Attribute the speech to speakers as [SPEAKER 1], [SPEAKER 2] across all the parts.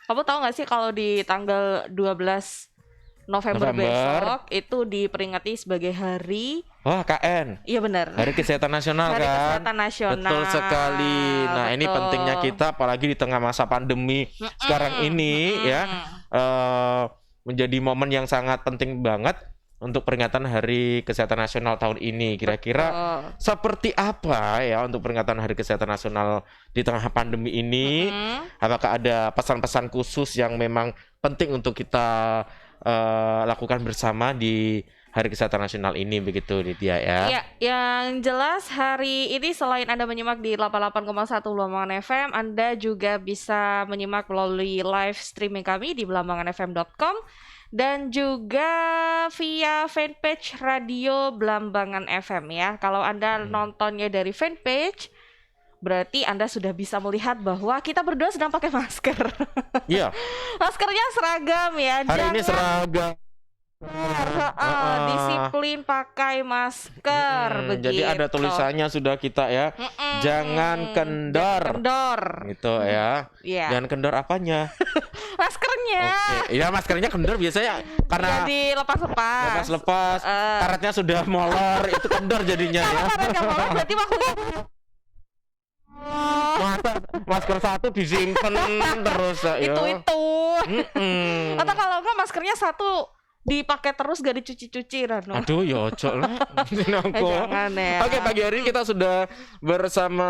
[SPEAKER 1] Kamu tahu nggak sih kalau di tanggal 12 November besok itu diperingati sebagai hari
[SPEAKER 2] KN.
[SPEAKER 1] Iya benar.
[SPEAKER 2] Hari Kesehatan Nasional
[SPEAKER 1] Hari
[SPEAKER 2] kan?
[SPEAKER 1] Kesehatan Nasional.
[SPEAKER 2] Betul sekali. Nah, ini
[SPEAKER 1] Betul.
[SPEAKER 2] pentingnya kita apalagi di tengah masa pandemi sekarang ini ya. Menjadi momen yang sangat penting banget untuk peringatan Hari Kesehatan Nasional tahun ini. Kira-kira seperti apa ya untuk peringatan Hari Kesehatan Nasional di tengah pandemi ini? Apakah ada pesan-pesan khusus yang memang penting untuk kita lakukan bersama di Hari Kesehatan Nasional ini, begitu Nitya ya?
[SPEAKER 1] Ya, yang jelas hari ini selain Anda menyimak di 88,1 Belambangan FM, Anda juga bisa menyimak melalui live streaming kami di belambanganfm.com dan juga via fanpage Radio Belambangan FM ya. Kalau Anda nontonnya dari fanpage, berarti Anda sudah bisa melihat bahwa kita berdua sedang pakai masker.
[SPEAKER 2] Iya.
[SPEAKER 1] Maskernya seragam ya.
[SPEAKER 2] Hari ini seragam.
[SPEAKER 1] Disiplin pakai masker begitu.
[SPEAKER 2] Jadi ada tulisannya sudah kita ya. Jangan kendor. Gitu ya. Jangan kendor apanya?
[SPEAKER 1] Maskernya.
[SPEAKER 2] Oke. Ya maskernya kendor biasanya karena
[SPEAKER 1] jadi lepas-lepas.
[SPEAKER 2] Karetnya sudah molor, itu kendor jadinya ya.
[SPEAKER 1] Karetnya molor berarti maksudnya
[SPEAKER 2] masker satu disimpan terus ya.
[SPEAKER 1] Itu. Atau kalau enggak maskernya satu dipakai terus gak dicuci-cuci Rano.
[SPEAKER 2] Aduh ya ojo lah.
[SPEAKER 1] Jangan ya.
[SPEAKER 2] Oke, pagi hari ini kita sudah bersama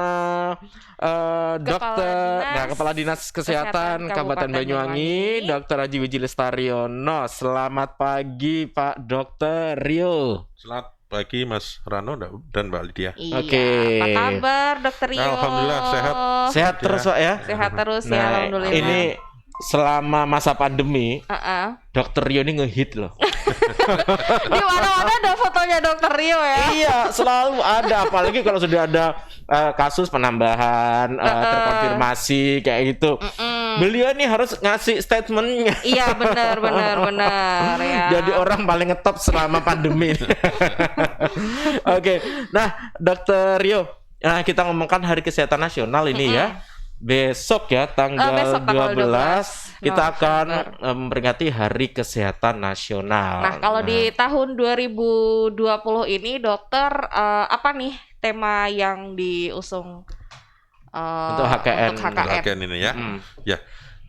[SPEAKER 2] Kepala Dinas Kesehatan Kabupaten Banyuwangi, Dr. Haji Wiji Lestariono. Selamat pagi Pak Dr. Rio.
[SPEAKER 3] Selamat pagi Mas Rano dan Mbak Lydia.
[SPEAKER 1] Iya.
[SPEAKER 2] Oke.
[SPEAKER 1] Apa kabar Dr. Rio?
[SPEAKER 3] Alhamdulillah sehat.
[SPEAKER 2] Sehat terus Pak ya.
[SPEAKER 1] Sehat terus ya,
[SPEAKER 2] Nah,
[SPEAKER 1] alhamdulillah.
[SPEAKER 2] ini selama masa pandemi, Dr. Rio ini ngehit loh.
[SPEAKER 1] Di mana-mana ada fotonya Dr. Rio ya.
[SPEAKER 2] Iya, selalu ada. Apalagi kalau sudah ada kasus penambahan, terkonfirmasi kayak gitu. Beliau ini harus ngasih statementnya.
[SPEAKER 1] Iya, benar ya.
[SPEAKER 2] Jadi orang paling ngetop selama pandemi. Oke, nah Dr. Rio, kita ngomongkan Hari Kesehatan Nasional ini ya. Besok ya tanggal 12 kita akan memperingati Hari Kesehatan Nasional.
[SPEAKER 1] Nah, kalau di tahun 2020 ini dokter apa nih tema yang diusung
[SPEAKER 2] untuk HKN
[SPEAKER 3] ini ya. Ya.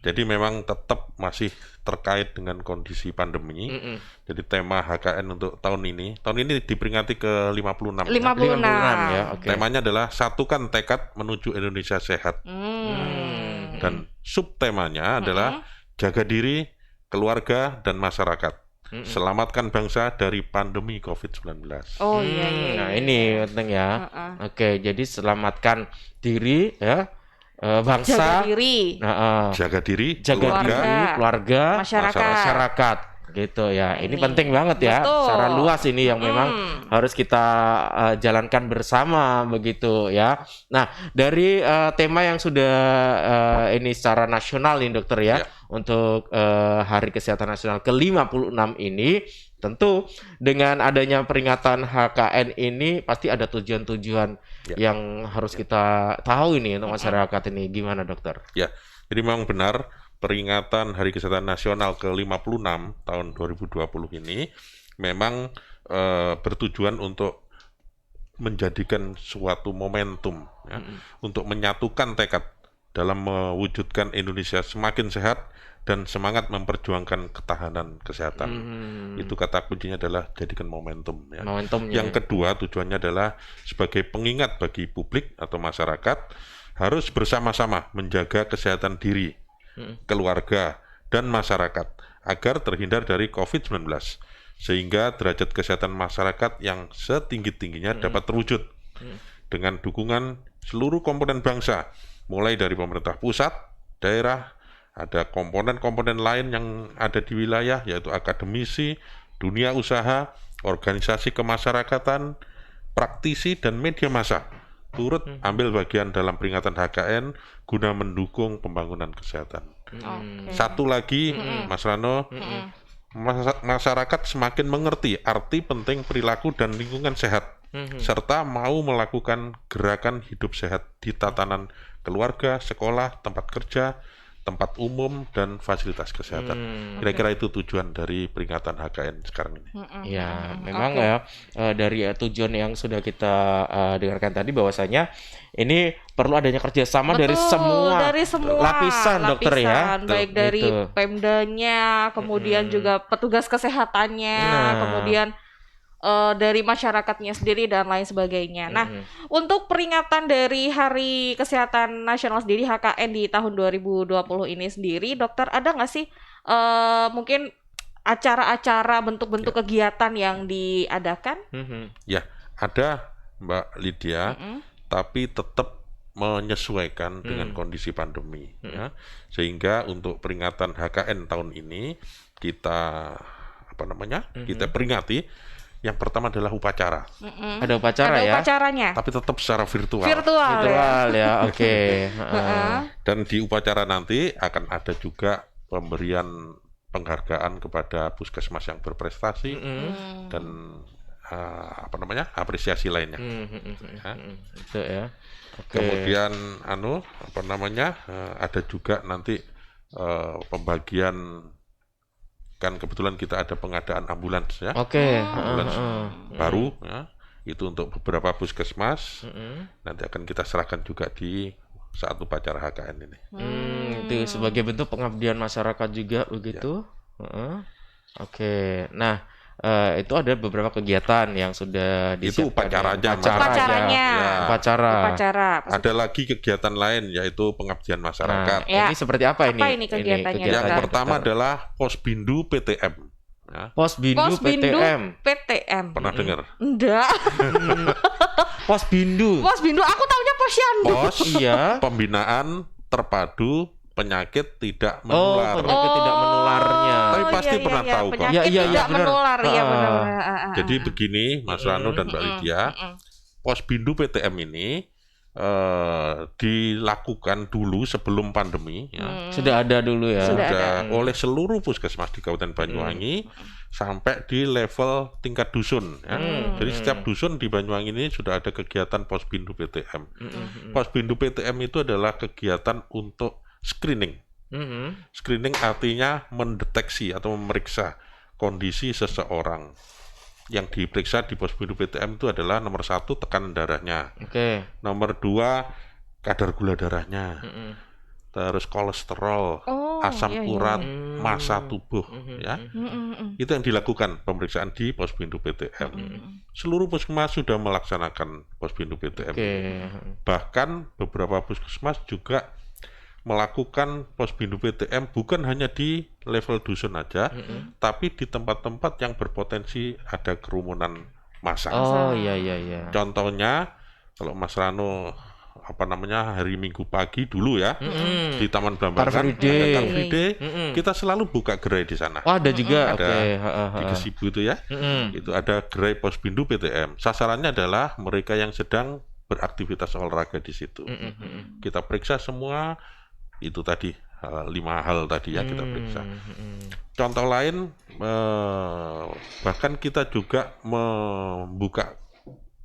[SPEAKER 3] Jadi memang tetap masih terkait dengan kondisi pandemi. Jadi tema HKN untuk tahun ini diperingati ke 56.
[SPEAKER 1] 56
[SPEAKER 2] ya. Okay.
[SPEAKER 3] Temanya adalah satukan tekad menuju Indonesia sehat. Dan subtemanya adalah jaga diri, keluarga dan masyarakat. Selamatkan bangsa dari pandemi COVID-19.
[SPEAKER 1] Oh iya.
[SPEAKER 2] Nah, ini penting ya. Oke, jadi selamatkan diri ya. Bangsa,
[SPEAKER 1] jaga diri,
[SPEAKER 2] keluarga, masyarakat, gitu ya. Ini penting banget ya, secara luas ini yang memang harus kita jalankan bersama begitu ya. Nah, dari tema yang sudah ini secara nasional nih dokter ya. Untuk Hari Kesehatan Nasional ke-56 ini, tentu dengan adanya peringatan HKN ini pasti ada tujuan-tujuan yang harus kita tahu ini untuk masyarakat ini. Gimana dokter?
[SPEAKER 3] Ya, jadi memang benar peringatan Hari Kesehatan Nasional ke-56 tahun 2020 ini memang bertujuan untuk menjadikan suatu momentum ya, untuk menyatukan tekad dalam mewujudkan Indonesia semakin sehat dan semangat memperjuangkan ketahanan kesehatan. Itu kata kuncinya adalah jadikan momentum. Ya. Yang kedua tujuannya adalah sebagai pengingat bagi publik atau masyarakat harus bersama-sama menjaga kesehatan diri, keluarga, dan masyarakat agar terhindar dari COVID-19. Sehingga derajat kesehatan masyarakat yang setinggi-tingginya dapat terwujud dengan dukungan seluruh komponen bangsa, mulai dari pemerintah pusat, daerah, ada komponen-komponen lain yang ada di wilayah, yaitu akademisi, dunia usaha, organisasi kemasyarakatan, praktisi, dan media massa turut ambil bagian dalam peringatan HKN guna mendukung pembangunan kesehatan. Satu lagi, Mas Rano, masyarakat semakin mengerti arti penting perilaku dan lingkungan sehat, serta mau melakukan gerakan hidup sehat di tatanan keluarga, sekolah, tempat kerja, tempat umum dan fasilitas kesehatan. Kira-kira itu tujuan dari peringatan HKN sekarang ini.
[SPEAKER 2] Ya, memang ya dari tujuan yang sudah kita dengarkan tadi bahwasanya ini perlu adanya kerjasama dari semua lapisan dokter ya,
[SPEAKER 1] baik dari Pemdanya, kemudian juga petugas kesehatannya, kemudian dari masyarakatnya sendiri dan lain sebagainya. Nah, untuk peringatan dari Hari Kesehatan Nasional sendiri HKN di tahun 2020 ini sendiri, dokter ada nggak sih mungkin acara-acara bentuk-bentuk kegiatan yang diadakan?
[SPEAKER 3] Ya, ada Mbak Lydia, tapi tetap menyesuaikan dengan kondisi pandemi ya. Sehingga untuk peringatan HKN tahun ini kita kita peringati. Yang pertama adalah upacara.
[SPEAKER 2] Ada upacara ya.
[SPEAKER 1] Upacaranya.
[SPEAKER 3] Tapi tetap secara virtual.
[SPEAKER 1] Virtual
[SPEAKER 2] ya. Oke.
[SPEAKER 3] Dan di upacara nanti akan ada juga pemberian penghargaan kepada puskesmas yang berprestasi dan apresiasi lainnya.
[SPEAKER 2] Itu ya.
[SPEAKER 3] Kemudian ada juga nanti pembagian, kan kebetulan kita ada pengadaan ambulans ya. Ambulans baru ya. Itu untuk beberapa puskesmas. Nanti akan kita serahkan juga di saat upacara HKN ini.
[SPEAKER 2] Itu sebagai bentuk pengabdian masyarakat juga begitu. Oke. Nah, itu ada beberapa kegiatan yang sudah disiapkan.
[SPEAKER 3] Itu
[SPEAKER 1] upacara.
[SPEAKER 3] Ada lagi kegiatan lain yaitu pengabdian masyarakat.
[SPEAKER 2] Ini seperti apa ini?
[SPEAKER 1] Apa ini kegiatannya?
[SPEAKER 3] Yang pertama adalah Posbindu PTM. Ya.
[SPEAKER 2] Posbindu
[SPEAKER 1] PTM.
[SPEAKER 3] Pernah dengar?
[SPEAKER 1] Enggak.
[SPEAKER 2] Posbindu.
[SPEAKER 1] Aku taunya Posyandu.
[SPEAKER 3] Pembinaan terpadu penyakit tidak menular.
[SPEAKER 2] Penyakit tidak menularnya.
[SPEAKER 3] Tapi pasti pernah tahu kok.
[SPEAKER 1] Tidak menular, benar.
[SPEAKER 3] Jadi begini, Mas Rano dan Mbak Lydia, Posbindu PTM ini dilakukan dulu sebelum pandemi. Ya.
[SPEAKER 2] Sudah ada dulu ya.
[SPEAKER 3] Sudah oleh seluruh puskesmas di Kabupaten Banyuwangi sampai di level tingkat dusun. Ya. Jadi setiap dusun di Banyuwangi ini sudah ada kegiatan Posbindu PTM. Posbindu PTM itu adalah kegiatan untuk screening. Screening artinya mendeteksi atau memeriksa kondisi seseorang. Yang diperiksa di Posbindu PTM itu adalah nomor 1 tekanan darahnya, nomor 2 kadar gula darahnya, terus kolesterol, asam urat, massa tubuh, ya. Itu yang dilakukan pemeriksaan di Posbindu PTM. Seluruh puskesmas sudah melaksanakan Posbindu PTM. Bahkan beberapa puskesmas juga melakukan Posbindu PTM bukan hanya di level dusun aja, tapi di tempat-tempat yang berpotensi ada kerumunan massa.
[SPEAKER 2] Iya.
[SPEAKER 3] Contohnya kalau Mas Rano hari Minggu pagi dulu ya, di Taman Blambangan
[SPEAKER 2] Car Free Day,
[SPEAKER 3] kita selalu buka gerai di sana.
[SPEAKER 2] Ada juga.
[SPEAKER 3] Di Gesibu itu ya. Itu ada gerai Posbindu PTM. Sasarannya adalah mereka yang sedang beraktivitas olahraga di situ. Kita periksa semua. Itu tadi 5 hal tadi ya kita periksa. Contoh lain, bahkan kita juga membuka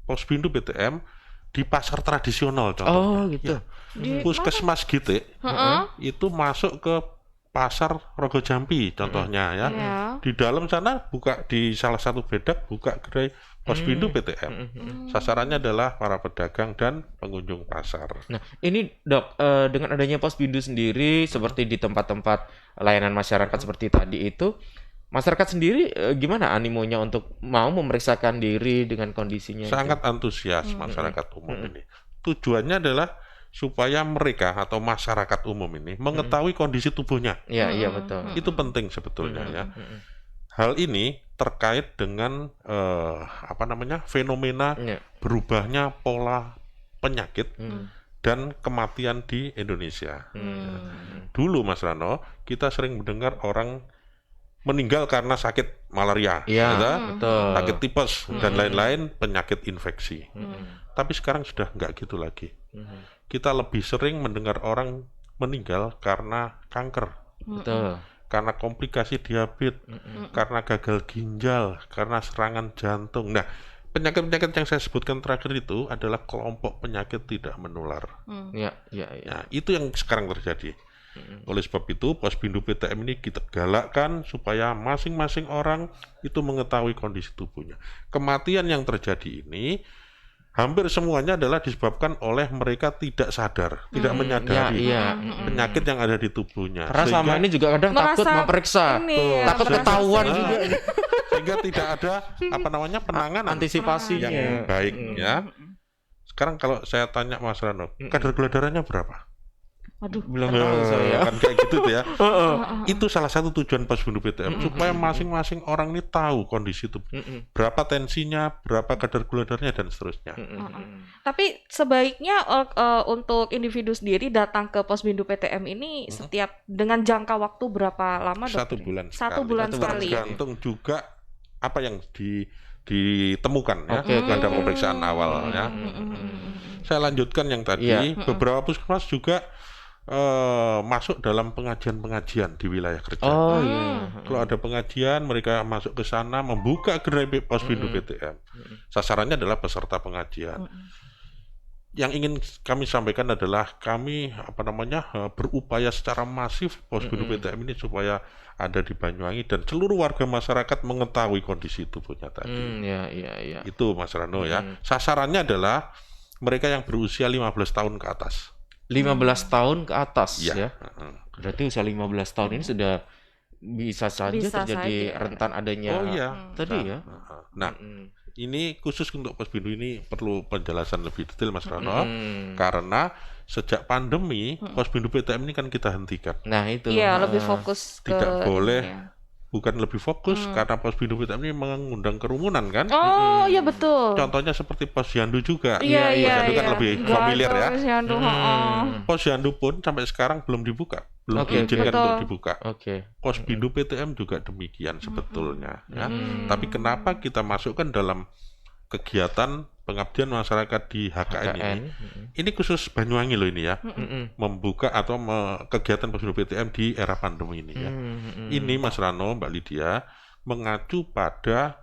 [SPEAKER 3] Posbindu PTM di pasar tradisional contohnya. Puskesmas Gite itu masuk ke pasar Rogo Jampi contohnya ya. Di dalam sana buka di salah satu bedak buka gerai Posbindu PTM. Sasarannya adalah para pedagang dan pengunjung pasar.
[SPEAKER 2] Nah, ini Dok, dengan adanya Posbindu sendiri seperti di tempat-tempat layanan masyarakat seperti tadi itu, masyarakat sendiri gimana animonya untuk mau memeriksakan diri dengan kondisinya?
[SPEAKER 3] Sangat antusias masyarakat umum ini. Tujuannya adalah supaya mereka atau masyarakat umum ini mengetahui kondisi tubuhnya.
[SPEAKER 2] Iya, betul.
[SPEAKER 3] Itu penting sebetulnya ya. Hal ini terkait dengan fenomena berubahnya pola penyakit dan kematian di Indonesia. Dulu Mas Rano, kita sering mendengar orang meninggal karena sakit malaria,
[SPEAKER 2] betul.
[SPEAKER 3] sakit tipes dan lain-lain penyakit infeksi. Tapi sekarang sudah nggak gitu lagi. Kita lebih sering mendengar orang meninggal karena kanker.
[SPEAKER 2] Betul.
[SPEAKER 3] Karena komplikasi diabetes, karena gagal ginjal, karena serangan jantung. Nah, penyakit-penyakit yang saya sebutkan terakhir itu adalah kelompok penyakit tidak menular.
[SPEAKER 2] Iya.
[SPEAKER 3] Nah, itu yang sekarang terjadi. Oleh sebab itu, Posbindu PTM ini kita galakkan supaya masing-masing orang itu mengetahui kondisi tubuhnya. Kematian yang terjadi ini hampir semuanya adalah disebabkan oleh mereka tidak sadar, tidak menyadari penyakit yang ada di tubuhnya.
[SPEAKER 2] Karena sama ini juga kadang takut memeriksa, takut ketahuan juga.
[SPEAKER 3] Sehingga tidak ada penanganan
[SPEAKER 2] antisipasinya
[SPEAKER 3] yang baik ya. Sekarang kalau saya tanya Mas Rano, kadar gula darahnya berapa?
[SPEAKER 1] Aduh,
[SPEAKER 2] belum tahu saya.
[SPEAKER 3] Kan kayak gitu ya. Itu salah satu tujuan Posbindu PTM supaya masing-masing orang ini tahu kondisi tubuh. Berapa tensinya, berapa kadar gula darahnya dan seterusnya.
[SPEAKER 1] Tapi sebaiknya untuk individu sendiri datang ke Posbindu PTM ini setiap dengan jangka waktu berapa lama,
[SPEAKER 3] Dokter? 1 bulan sekali.
[SPEAKER 1] 1 bulan sekali.
[SPEAKER 3] Tergantung juga apa yang ditemukan ya pada pemeriksaan awal ya. Saya lanjutkan yang tadi, beberapa puskesmas juga masuk dalam pengajian-pengajian di wilayah kerja. Kalau ada pengajian, mereka masuk ke sana membuka gerai Posbindu PTM. Sasarannya adalah peserta pengajian. Yang ingin kami sampaikan adalah kami berupaya secara masif Posbindu PTM ini supaya ada di Banyuwangi dan seluruh warga masyarakat mengetahui kondisi tubuhnya tadi. Itu Mas Rano ya. Sasarannya adalah mereka yang berusia 15 tahun ke atas.
[SPEAKER 2] 15 tahun ke atas ya. Berarti usia 15 tahun ini sudah bisa terjadi rentan adanya tadi ya.
[SPEAKER 3] Nah, ini khusus untuk Posbindu ini perlu penjelasan lebih detail Mas Rano, karena sejak pandemi Posbindu PTM ini kan kita hentikan.
[SPEAKER 2] Nah itu.
[SPEAKER 1] Iya, lebih fokus ke
[SPEAKER 3] tidak boleh. Bukan lebih fokus karena Posbindu PTM ini mengundang kerumunan kan?
[SPEAKER 1] Oh iya betul.
[SPEAKER 3] Contohnya seperti Posyandu juga.
[SPEAKER 1] Posyandu
[SPEAKER 3] kan lebih familiar ya.
[SPEAKER 1] Posyandu,
[SPEAKER 3] Posyandu pun sampai sekarang belum dibuka, belum diizinkan untuk dibuka. Posbindu PTM juga demikian sebetulnya. Ya. Tapi kenapa kita masukkan dalam kegiatan pengabdian masyarakat di HKN ini? Ini khusus Banyuwangi loh ini ya, membuka atau kegiatan Posbindu PTM di era pandemi ini ya. Ini Mas Rano, Mbak Lydia, mengacu pada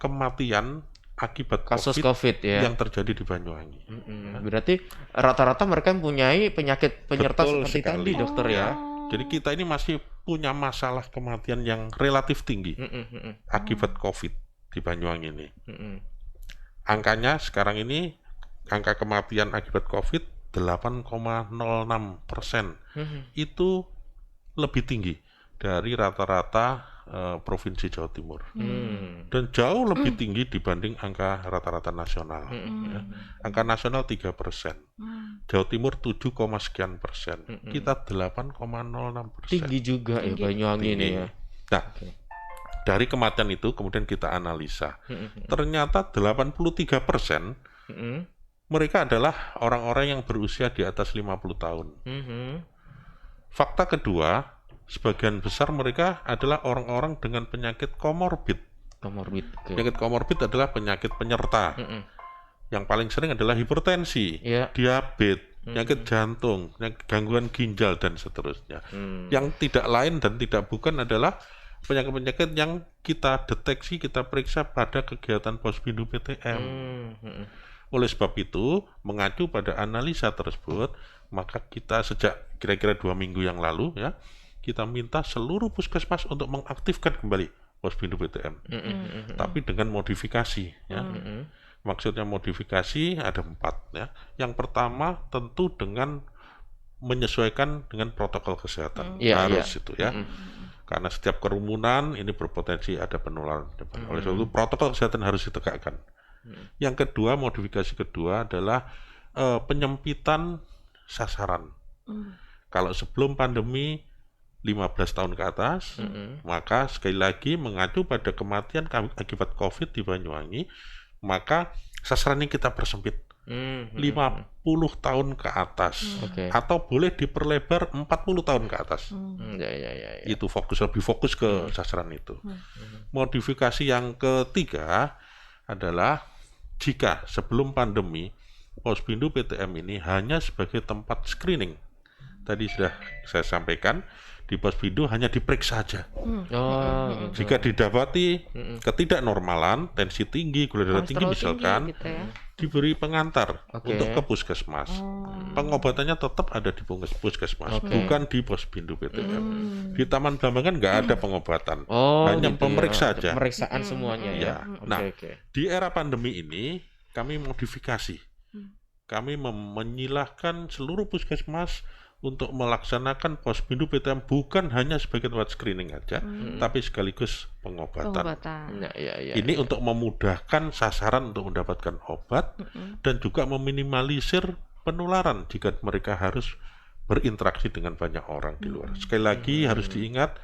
[SPEAKER 3] kematian akibat
[SPEAKER 2] kasus COVID ya
[SPEAKER 3] yang terjadi di Banyuwangi.
[SPEAKER 2] Berarti rata-rata mereka mempunyai penyakit penyerta seperti tadi, dokter ya.
[SPEAKER 3] Jadi kita ini masih punya masalah kematian yang relatif tinggi akibat COVID di Banyuwangi ini. Angkanya sekarang ini, angka kematian akibat COVID 8,06%. Itu lebih tinggi dari rata-rata Provinsi Jawa Timur. Dan jauh lebih tinggi dibanding angka rata-rata nasional. Ya. Angka nasional 3%. Jawa Timur 7, sekian persen. Kita 8,06%.
[SPEAKER 2] Tinggi juga ya Banyuwangi ini ya.
[SPEAKER 3] Nah, dari kematian itu kemudian kita analisa. Ternyata 83% mereka adalah orang-orang yang berusia di atas 50 tahun. Fakta kedua, sebagian besar mereka adalah orang-orang dengan penyakit komorbid. Penyakit komorbid adalah penyakit penyerta. Yang paling sering adalah hipertensi, diabetes, penyakit jantung, gangguan ginjal dan seterusnya. Yang tidak lain dan tidak bukan adalah penyakit-penyakit yang kita deteksi, kita periksa pada kegiatan Posbindu PTM. Oleh sebab itu, mengacu pada analisa tersebut, maka kita sejak kira-kira 2 minggu yang lalu ya, kita minta seluruh puskesmas untuk mengaktifkan kembali Posbindu PTM. Tapi dengan modifikasi ya. Maksudnya modifikasi ada 4 ya. Yang pertama tentu dengan menyesuaikan dengan protokol kesehatan. Harus itu ya. Karena setiap kerumunan ini berpotensi ada penularan. Oleh sebab itu protokol kesehatan harus ditegakkan. Yang kedua, modifikasi kedua adalah penyempitan sasaran. Kalau sebelum pandemi 15 tahun ke atas, maka sekali lagi mengacu pada kematian akibat COVID di Banyuwangi, maka sasaran ini kita persempit. 50 tahun ke atas atau boleh diperlebar 40 tahun ke atas. Itu lebih fokus ke sasaran itu. Modifikasi yang ketiga adalah jika sebelum pandemi Posbindu PTM ini hanya sebagai tempat screening. Tadi sudah saya sampaikan, di Posbindu hanya diperiksa saja. Jika didapati ketidaknormalan, tensi tinggi, gula darah tinggi misalkan, gitu ya, diberi pengantar untuk ke puskesmas. Pengobatannya tetap ada di puskesmas, bukan di Posbindu PTM. Di Taman Blambangan nggak ada pengobatan, hanya
[SPEAKER 2] gitu
[SPEAKER 3] pemeriksa aja.
[SPEAKER 2] Pemeriksaan semuanya ya.
[SPEAKER 3] Nah, di era pandemi ini kami modifikasi. Kami menyilahkan seluruh puskesmas untuk melaksanakan Posbindu PTM bukan hanya sebagai tempat screening aja, tapi sekaligus pengobatan. Ini untuk memudahkan sasaran untuk mendapatkan obat dan juga meminimalisir penularan jika mereka harus berinteraksi dengan banyak orang di luar. Sekali lagi harus diingat,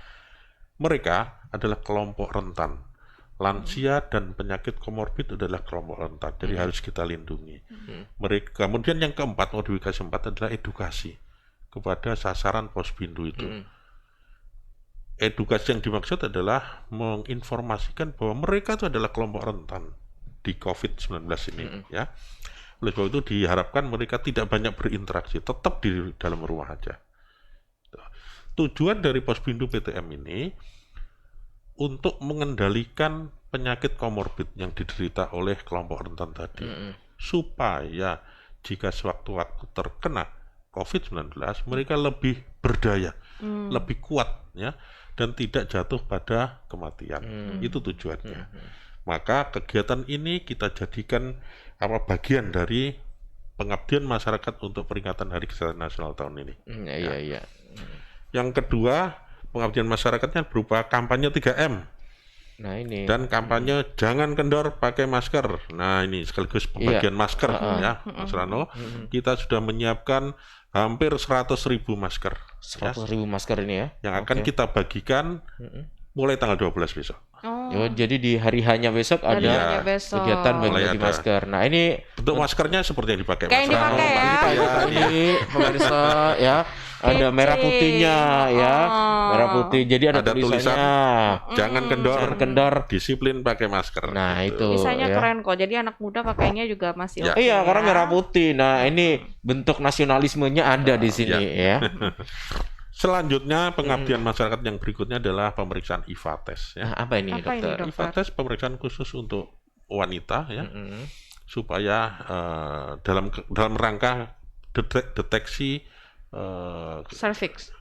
[SPEAKER 3] mereka adalah kelompok rentan. Lansia dan penyakit komorbid adalah kelompok rentan, jadi harus kita lindungi. Mereka. Kemudian yang keempat, modifikasi keempat adalah edukasi kepada sasaran Posbindu itu. Edukasi yang dimaksud adalah menginformasikan bahwa mereka itu adalah kelompok rentan di COVID-19 ini. Ya. Oleh sebab itu diharapkan mereka tidak banyak berinteraksi, tetap di dalam rumah aja. Tujuan dari Posbindu PTM ini untuk mengendalikan penyakit komorbid yang diderita oleh kelompok rentan tadi, supaya jika sewaktu-waktu terkena COVID-19 mereka lebih berdaya, lebih kuat ya, dan tidak jatuh pada kematian. Itu tujuannya. Maka kegiatan ini kita jadikan bagian dari pengabdian masyarakat untuk peringatan Hari Kesehatan Nasional tahun ini. Yang kedua, pengabdian masyarakatnya berupa kampanye 3M.
[SPEAKER 2] Nah ini.
[SPEAKER 3] Dan kampanye jangan kendor pakai masker. Nah ini sekaligus pembagian masker ya, Mas Rano. Kita sudah menyiapkan hampir 100.000 masker.
[SPEAKER 2] 100.000 masker ini ya.
[SPEAKER 3] Yang akan kita bagikan mulai tanggal 12 besok.
[SPEAKER 2] Jadi di hari hanya besok ada kegiatan bagi masker. Nah ini
[SPEAKER 3] bentuk maskernya seperti yang dipakai.
[SPEAKER 1] Kayak yang dipakai ya.
[SPEAKER 2] Tadi pemirsa ya. Ada merah putihnya ya, merah putih. Jadi ada tulisannya
[SPEAKER 3] jangan kendor, disiplin pakai masker.
[SPEAKER 2] Nah itu.
[SPEAKER 1] Desainnya keren kok. Jadi anak muda pakainya juga masih oke.
[SPEAKER 2] Iya, karena merah putih. Nah ini bentuk nasionalismenya ada di sini ya.
[SPEAKER 3] Selanjutnya pengabdian masyarakat yang berikutnya adalah pemeriksaan IVA-tes. Ya.
[SPEAKER 2] Nah, apa ini dokter?
[SPEAKER 3] IVA-tes pemeriksaan khusus untuk wanita ya, supaya dalam rangka deteksi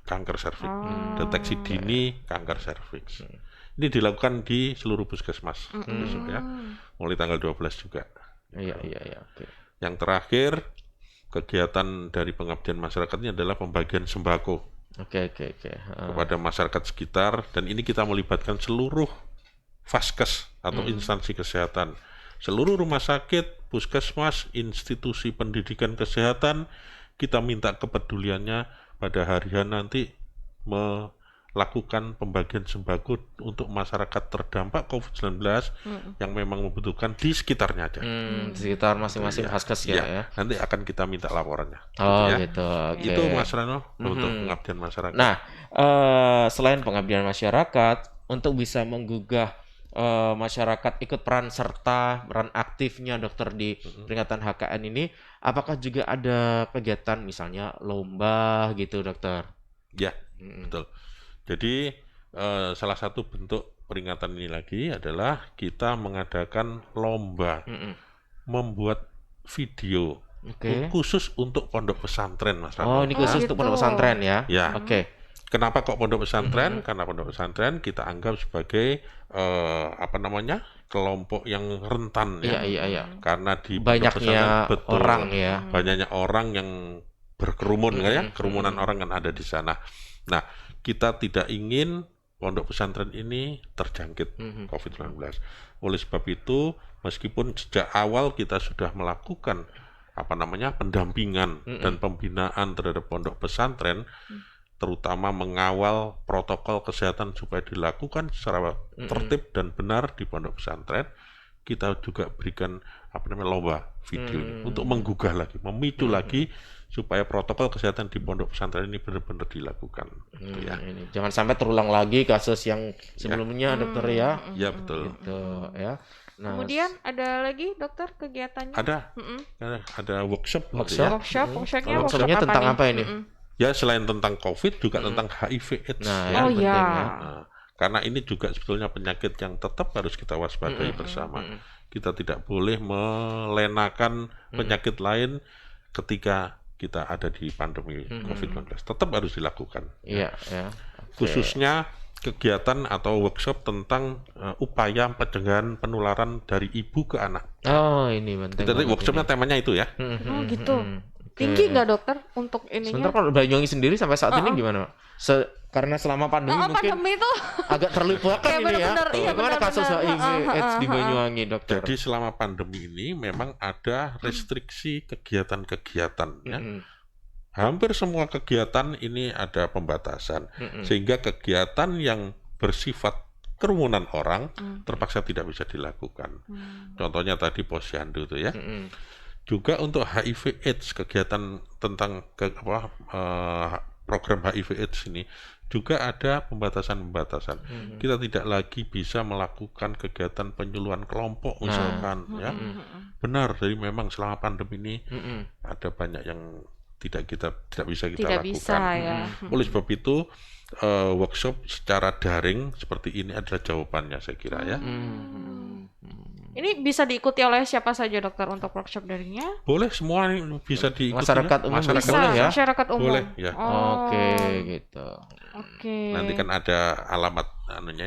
[SPEAKER 3] kanker serviks, deteksi dini kanker serviks. Ini dilakukan di seluruh puskesmas besok ya, mulai tanggal 12 juga.
[SPEAKER 2] Iya. Okay.
[SPEAKER 3] Yang terakhir, kegiatan dari pengabdian masyarakatnya adalah pembagian sembako.
[SPEAKER 2] Oke.
[SPEAKER 3] Kepada masyarakat sekitar, dan ini kita melibatkan seluruh vaskes atau instansi kesehatan, seluruh rumah sakit, puskesmas, institusi pendidikan kesehatan. Kita minta kepeduliannya pada hari nanti melakukan pembagian sembako untuk masyarakat terdampak COVID-19 yang memang membutuhkan di sekitarnya aja.
[SPEAKER 2] Di sekitar masing-masing vaskes ya.
[SPEAKER 3] Nanti akan kita minta laporannya.
[SPEAKER 2] Gitu. Okay.
[SPEAKER 3] Itu Mas Rano untuk pengabdian masyarakat.
[SPEAKER 2] Nah, selain pengabdian masyarakat, untuk bisa menggugah masyarakat ikut peran aktifnya dokter di peringatan HKN ini, apakah juga ada kegiatan misalnya lomba gitu dokter?
[SPEAKER 3] Ya, betul. Jadi salah satu bentuk peringatan ini lagi adalah kita mengadakan lomba membuat video khusus untuk pondok pesantren, Mas Rano.
[SPEAKER 2] Oh, ini khusus untuk pondok pesantren ya?
[SPEAKER 3] Ya. Oke. Kenapa kok pondok pesantren? Karena pondok pesantren kita anggap sebagai kelompok yang rentan ya.
[SPEAKER 2] Iya.
[SPEAKER 3] Karena di
[SPEAKER 2] banyaknya orang ya.
[SPEAKER 3] Banyaknya orang yang berkerumun kerumunan orang kan ada di sana. Nah, kita tidak ingin pondok pesantren ini terjangkit COVID-19. Oleh sebab itu, meskipun sejak awal kita sudah melakukan pendampingan dan pembinaan terhadap pondok pesantren, terutama mengawal protokol kesehatan supaya dilakukan secara tertib dan benar di pondok pesantren, kita juga berikan lomba video ini untuk menggugah lagi, memicu lagi supaya protokol kesehatan di pondok pesantren ini benar-benar dilakukan.
[SPEAKER 2] Ini. Jangan sampai terulang lagi kasus yang sebelumnya, dokter ya.
[SPEAKER 3] Ya betul.
[SPEAKER 2] Gitu, ya. Nah,
[SPEAKER 1] kemudian ada lagi dokter kegiatannya?
[SPEAKER 3] Ada workshop.
[SPEAKER 2] Workshopnya tentang apa ini?
[SPEAKER 3] Ya selain tentang COVID juga tentang HIV/AIDS.
[SPEAKER 2] Penting ya.
[SPEAKER 3] Karena ini juga sebetulnya penyakit yang tetap harus kita waspadai bersama. kita tidak boleh melenakan penyakit lain ketika kita ada di pandemi COVID-19. Tetap harus dilakukan.
[SPEAKER 2] Iya, ya.
[SPEAKER 3] Khususnya kegiatan atau workshop tentang upaya pencegahan penularan dari ibu ke anak.
[SPEAKER 2] Oh, ini penting.
[SPEAKER 3] Jadi workshopnya temanya itu ya.
[SPEAKER 1] Oh gitu. Tinggi nggak dokter untuk ininya?
[SPEAKER 2] Sebentar, kalau Banyuwangi sendiri sampai saat ini gimana? Karena selama pandemi mungkin
[SPEAKER 1] pandemi itu
[SPEAKER 2] agak terlupakan ini ya. Bagaimana kasus HIV/AIDS di Banyuwangi, dokter?
[SPEAKER 3] Jadi selama pandemi ini memang ada restriksi kegiatan-kegiatan ya. Hampir semua kegiatan ini ada pembatasan, sehingga kegiatan yang bersifat kerumunan orang terpaksa tidak bisa dilakukan. Contohnya tadi posyandu itu ya. Juga untuk HIV/AIDS, kegiatan tentang program HIV/AIDS ini juga ada pembatasan-pembatasan. Kita tidak lagi bisa melakukan kegiatan penyuluhan kelompok misalkan ya. Benar, jadi memang selama pandemi ini ada banyak yang tidak bisa kita lakukan.
[SPEAKER 1] Bisa, ya.
[SPEAKER 3] Oleh sebab itu workshop secara daring seperti ini adalah jawabannya, saya kira ya.
[SPEAKER 1] Ini bisa diikuti oleh siapa saja dokter untuk workshop daringnya?
[SPEAKER 3] Boleh, semua bisa diikuti.
[SPEAKER 2] Masyarakat umum
[SPEAKER 3] masyarakat
[SPEAKER 2] boleh ya?
[SPEAKER 1] Masyarakat umum.
[SPEAKER 3] Boleh ya.
[SPEAKER 2] Oke, gitu.
[SPEAKER 1] Oke.
[SPEAKER 3] Nanti kan ada alamat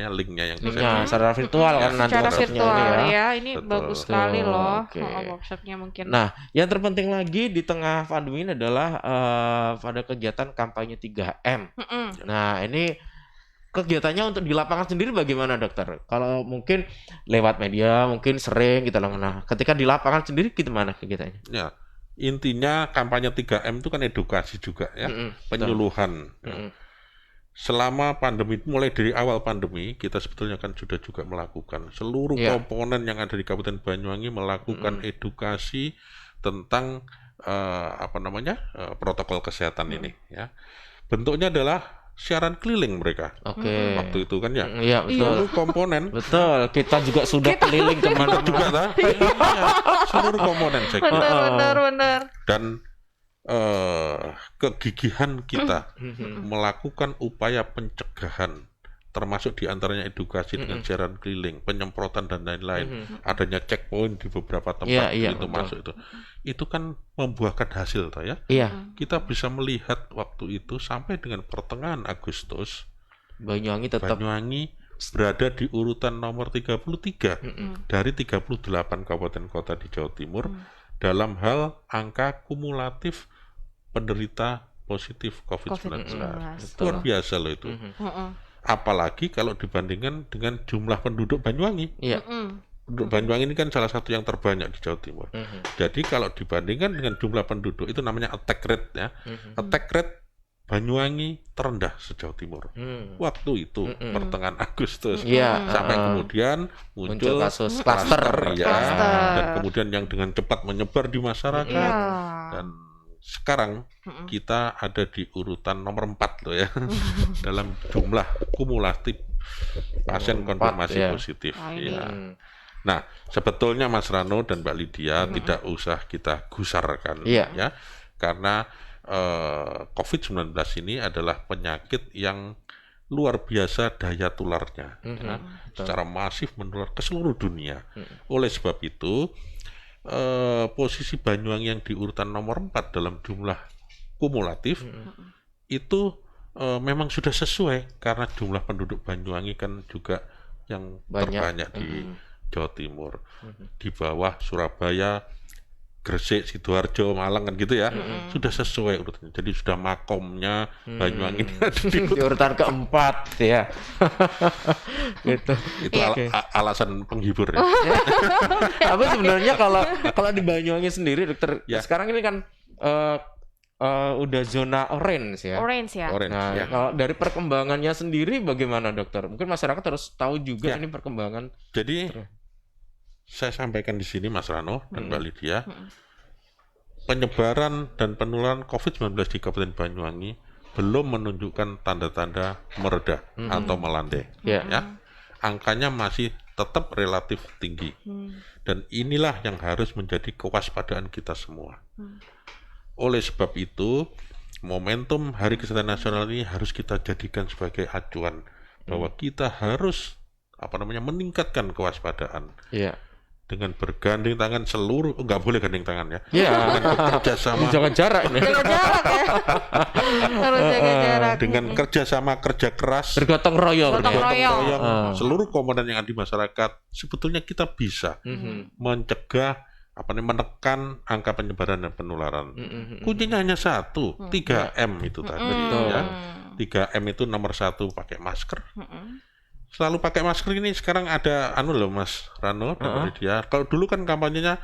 [SPEAKER 3] linknya yang bisa
[SPEAKER 2] Linknya secara virtual kan nanti
[SPEAKER 1] secara
[SPEAKER 2] workshopnya
[SPEAKER 1] virtual
[SPEAKER 2] ini
[SPEAKER 1] ya. Ini
[SPEAKER 3] Betul.
[SPEAKER 1] bagus sekali loh.
[SPEAKER 2] Oke.
[SPEAKER 1] Workshopnya mungkin.
[SPEAKER 2] Nah, yang terpenting lagi di tengah pandemi ini adalah pada kegiatan kampanye 3M. Nah, ini kegiatannya untuk di lapangan sendiri bagaimana, dokter? Kalau mungkin lewat media, mungkin sering kita lakukan. Nah, ketika di lapangan sendiri gimana kegiatannya?
[SPEAKER 3] Ya, intinya kampanye 3M itu kan edukasi juga ya, penyuluhan. Ya. Selama pandemi, mulai dari awal pandemi, kita sebetulnya kan sudah juga melakukan seluruh komponen yang ada di Kabupaten Banyuwangi melakukan edukasi tentang protokol kesehatan ini. Ya, bentuknya adalah siaran keliling mereka.
[SPEAKER 2] Oke.
[SPEAKER 3] Waktu itu kan ya.
[SPEAKER 2] Iya, betul.
[SPEAKER 3] Seluruh komponen.
[SPEAKER 2] Betul. Kita juga sudah keliling kemana
[SPEAKER 3] juga lah. Seluruh komponen saya kira.
[SPEAKER 1] Benar.
[SPEAKER 3] Dan kegigihan kita melakukan upaya pencegahan, termasuk diantaranya edukasi dengan siaran keliling, penyemprotan dan lain-lain, adanya checkpoint di beberapa tempat itu masuk itu kan membuahkan hasil, toh ya.
[SPEAKER 2] Iya.
[SPEAKER 3] Kita bisa melihat waktu itu sampai dengan pertengahan Agustus,
[SPEAKER 2] Banyuwangi
[SPEAKER 3] berada di urutan nomor 33 dari 38 kabupaten kota di Jawa Timur dalam hal angka kumulatif penderita positif COVID-19. Luar biasa loh itu. Apalagi kalau dibandingkan dengan jumlah penduduk Banyuwangi.
[SPEAKER 2] Iya.
[SPEAKER 3] Penduduk Banyuwangi ini kan salah satu yang terbanyak di Jawa Timur. Jadi kalau dibandingkan dengan jumlah penduduk, itu namanya attack rate ya. Attack rate Banyuwangi terendah se-Jawa Timur. Waktu itu pertengahan Agustus sampai kemudian muncul
[SPEAKER 2] kasus klaster
[SPEAKER 3] ya, dan kemudian yang dengan cepat menyebar di masyarakat. Dan sekarang kita ada di urutan nomor 4 loh ya dalam jumlah kumulatif pasien konfirmasi positif. Ya. Nah, sebetulnya Mas Rano dan Mbak Lydia tidak usah kita gusarkan ya, karena COVID-19 ini adalah penyakit yang luar biasa daya tularnya, secara masif menular ke seluruh dunia. Oleh sebab itu, posisi Banyuwangi yang di urutan nomor 4 dalam jumlah kumulatif itu memang sudah sesuai, karena jumlah penduduk Banyuwangi kan juga yang terbanyak di Jawa Timur, di bawah Surabaya, Gresik, Sidoarjo, Malang kan gitu ya, sudah sesuai urutannya. Jadi sudah makomnya Banyuwangi
[SPEAKER 2] di urutan keempat ya. Gitu.
[SPEAKER 3] Itu alasan penghibur ya.
[SPEAKER 2] Tapi sebenarnya kalau di Banyuwangi sendiri, dokter, sekarang ini kan udah zona orange ya.
[SPEAKER 1] Orange ya.
[SPEAKER 2] Nah, kalau dari perkembangannya sendiri bagaimana, dokter? Mungkin masyarakat harus tahu juga ini perkembangan.
[SPEAKER 3] Jadi saya sampaikan di sini, Mas Rano dan Mbak Lydia, penyebaran dan penularan COVID-19 di Kabupaten Banyuwangi belum menunjukkan tanda-tanda mereda atau melandai. Ya, angkanya masih tetap relatif tinggi, dan inilah yang harus menjadi kewaspadaan kita semua. Oleh sebab itu, momentum Hari Kesehatan Nasional ini harus kita jadikan sebagai acuan bahwa kita harus meningkatkan kewaspadaan. dengan bergandeng tangan seluruh, nggak boleh gandeng tangan ya.
[SPEAKER 2] Iya.
[SPEAKER 3] Dengan kerjasama.
[SPEAKER 2] Jangan jarak ini.
[SPEAKER 1] Jaga jarak ya. Harus jaga jarak.
[SPEAKER 3] Dengan kerjasama kerja keras.
[SPEAKER 2] Bergotong royong.
[SPEAKER 1] Bergotong royong.
[SPEAKER 3] Seluruh komponen yang ada di masyarakat, sebetulnya kita bisa mencegah menekan angka penyebaran dan penularan. Kuncinya hanya satu, 3M itu tadi. Ya. 3M itu nomor 1, pakai masker. Selalu pakai masker ini sekarang ada loh Mas Rano dari dia. Kalau dulu kan kampanyenya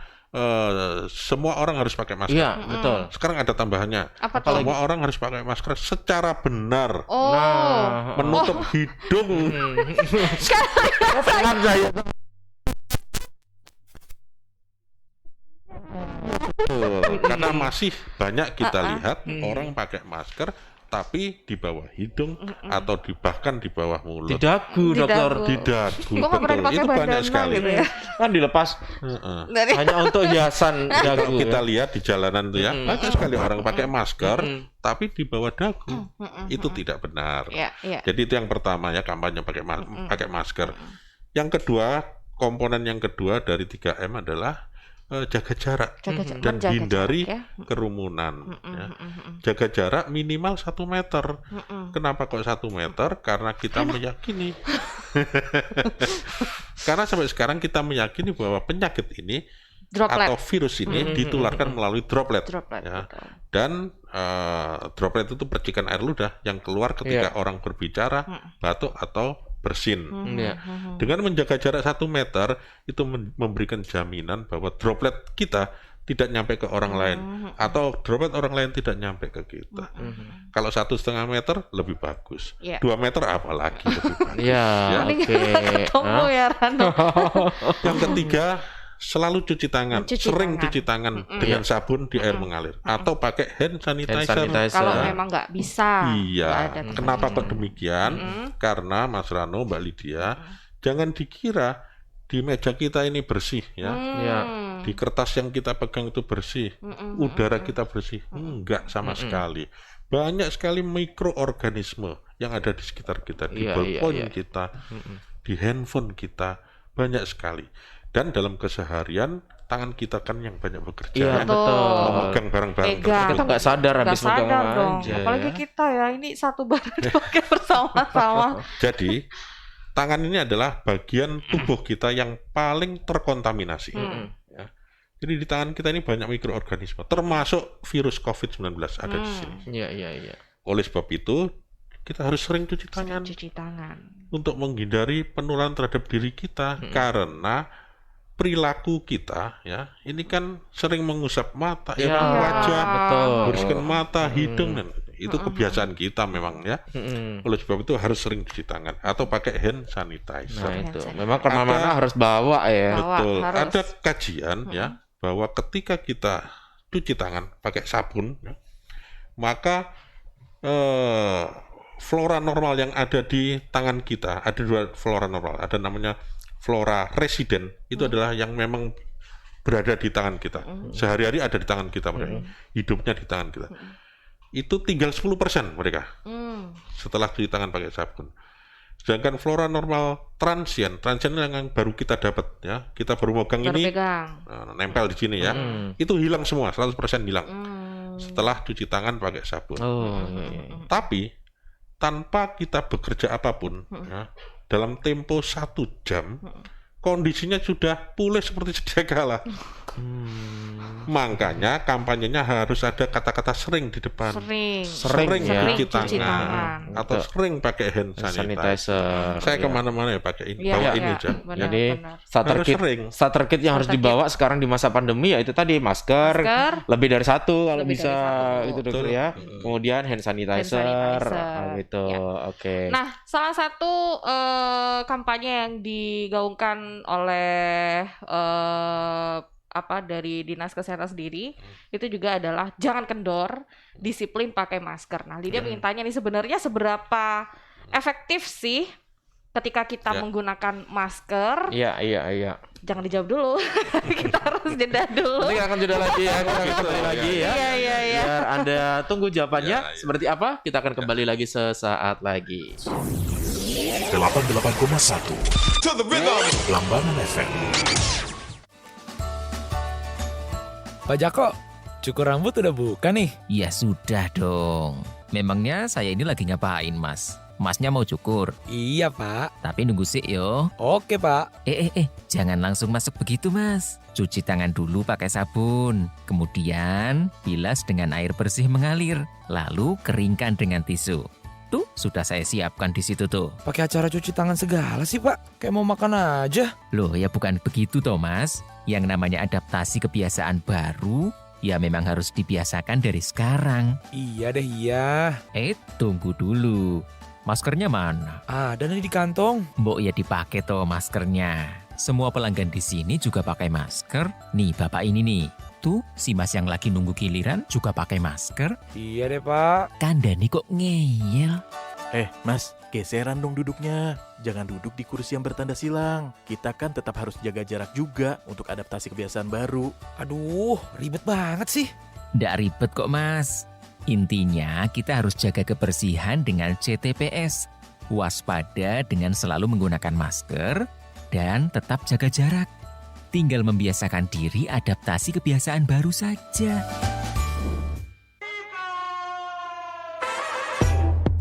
[SPEAKER 3] semua orang harus pakai masker.
[SPEAKER 2] Iya, betul.
[SPEAKER 3] Sekarang ada tambahannya. Semua orang harus pakai masker secara benar. Menutup hidung.
[SPEAKER 1] Sekarang
[SPEAKER 2] saya.
[SPEAKER 3] Karena masih banyak kita lihat orang pakai masker tapi di bawah hidung atau bahkan di bawah mulut.
[SPEAKER 2] Di dagu, dokter.
[SPEAKER 3] Di dagu,
[SPEAKER 1] betul.
[SPEAKER 3] Itu banyak sekali.
[SPEAKER 1] Gitu ya?
[SPEAKER 2] Kan dilepas hanya untuk hiasan dagu.
[SPEAKER 3] Kita lihat di jalanan tuh ya, banyak sekali orang pakai masker tapi di bawah dagu. Itu tidak benar. Jadi itu yang pertama ya, kampanye pakai masker. Yang kedua, komponen yang kedua dari 3M adalah jaga jarak dan hindari kerumunan. Jaga jarak minimal 1 meter. Kenapa kok 1 meter? Karena kita meyakini. Karena sampai sekarang kita meyakini bahwa penyakit ini atau virus ini ditularkan melalui droplet. Ya. Dan droplet itu percikan air ludah yang keluar ketika orang berbicara, batuk atau bersin. Dengan menjaga jarak 1 meter itu memberikan jaminan bahwa droplet kita tidak nyampe ke orang lain atau droplet orang lain tidak nyampe ke kita. Kalau 1,5 meter lebih bagus, 2 meter apalagi lebih bagus. Yang ketiga, selalu cuci tangan, sering cuci tangan dengan sabun di air mengalir atau pakai hand sanitizer.
[SPEAKER 1] Kalau memang nggak bisa.
[SPEAKER 3] Iya. Kenapa kok demikian? Karena Mas Rano, Mbak Lydia, jangan dikira di meja kita ini bersih ya. Di kertas yang kita pegang itu bersih, udara kita bersih. Enggak sama sekali. Banyak sekali mikroorganisme yang ada di sekitar kita, di balkon kita, di handphone kita, banyak sekali. Dan dalam keseharian tangan kita kan yang banyak bekerja, memegang barang-barang tersebut.
[SPEAKER 2] Kita nggak sadar habis megang
[SPEAKER 1] dong. Apalagi kita ya, ini satu barang dipakai bersama-sama.
[SPEAKER 3] Jadi tangan ini adalah bagian tubuh kita yang paling terkontaminasi. Ya. Jadi di tangan kita ini banyak mikroorganisme, termasuk virus COVID-19 ada di sini. Oleh sebab itu kita harus sering cuci tangan. Untuk menghindari penularan terhadap diri kita, karena perilaku kita ya ini kan sering mengusap mata, wajah, bersihkan mata, hidung, dan itu kebiasaan kita memang ya. Oleh sebab itu harus sering cuci tangan atau pakai hand sanitizer.
[SPEAKER 2] Nah itu memang kemana-mana harus bawa ya.
[SPEAKER 3] Betul. Ada kajian ya bahwa ketika kita cuci tangan pakai sabun, ya, maka flora normal yang ada di tangan kita, ada 2 flora normal, ada namanya flora residen, itu adalah yang memang berada di tangan kita. Sehari-hari ada di tangan kita mereka. Hidupnya di tangan kita. Itu tinggal 10% mereka. Setelah cuci tangan pakai sabun. Sedangkan flora normal transient yang baru kita dapat ya. Kita baru megang ini nempel di sini ya. Itu hilang semua, 100% hilang. Setelah cuci tangan pakai sabun. Tapi tanpa kita bekerja apapun ya, dalam tempo 1 jam kondisinya sudah pulih seperti sedia kala. Makanya kampanyenya harus ada kata-kata sering di depan. Sering cuci tangan atau sering pakai hand sanitizer. Saya kemana-mana ya pakai ini, bawa ini aja.
[SPEAKER 2] Jadi starter kit yang harus dibawa sekarang di masa pandemi ya itu tadi masker. Lebih dari 1 kalau bisa gitu dokter ya. Kemudian hand sanitizer. Gitu. Oke.
[SPEAKER 1] Nah, salah satu kampanye yang digaungkan oleh dari Dinas Kesehatan sendiri itu juga adalah jangan kendor, disiplin pakai masker. Nah, Lydia ingin tanya nih, sebenarnya seberapa efektif sih ketika kita menggunakan masker?
[SPEAKER 2] Iya.
[SPEAKER 1] Jangan dijawab dulu. Kita harus jeda dulu.
[SPEAKER 2] Nanti akan jeda lagi ya, kita kembali lagi ya.
[SPEAKER 1] Iya.
[SPEAKER 2] Biar Anda tunggu jawabannya seperti apa, kita akan kembali lagi sesaat lagi.
[SPEAKER 4] 88,1 Lambangan FM. Pak Jako, cukur rambut udah buka nih?
[SPEAKER 5] Ya sudah dong. Memangnya saya ini lagi ngapain, Mas? Masnya mau cukur?
[SPEAKER 4] Iya, Pak.
[SPEAKER 5] Tapi nunggu sih yo.
[SPEAKER 4] Oke, Pak.
[SPEAKER 5] Jangan langsung masuk begitu, Mas. Cuci tangan dulu pakai sabun. Kemudian bilas dengan air bersih mengalir. Lalu keringkan dengan tisu. Tuh, sudah saya siapkan di situ tuh.
[SPEAKER 4] Pakai acara cuci tangan segala sih, Pak. Kayak mau makan aja.
[SPEAKER 5] Loh, ya bukan begitu toh, Mas. Yang namanya adaptasi kebiasaan baru, ya memang harus dibiasakan dari sekarang.
[SPEAKER 4] Iya deh, iya.
[SPEAKER 5] Tunggu dulu. Maskernya mana?
[SPEAKER 4] Ada nih di kantong.
[SPEAKER 5] Mbok ya dipakai toh maskernya. Semua pelanggan di sini juga pakai masker. Nih, Bapak ini nih. Tuh, si Mas yang lagi nunggu giliran juga pakai masker.
[SPEAKER 4] Iya deh, Pak.
[SPEAKER 5] Kandani kok ngeyel.
[SPEAKER 6] Mas, geseran dong duduknya. Jangan duduk di kursi yang bertanda silang. Kita kan tetap harus jaga jarak juga untuk adaptasi kebiasaan baru.
[SPEAKER 4] Aduh, ribet banget sih.
[SPEAKER 5] Nggak ribet kok, Mas. Intinya kita harus jaga kebersihan dengan CTPS. Waspada dengan selalu menggunakan masker dan tetap jaga jarak. Tinggal membiasakan diri adaptasi kebiasaan baru saja.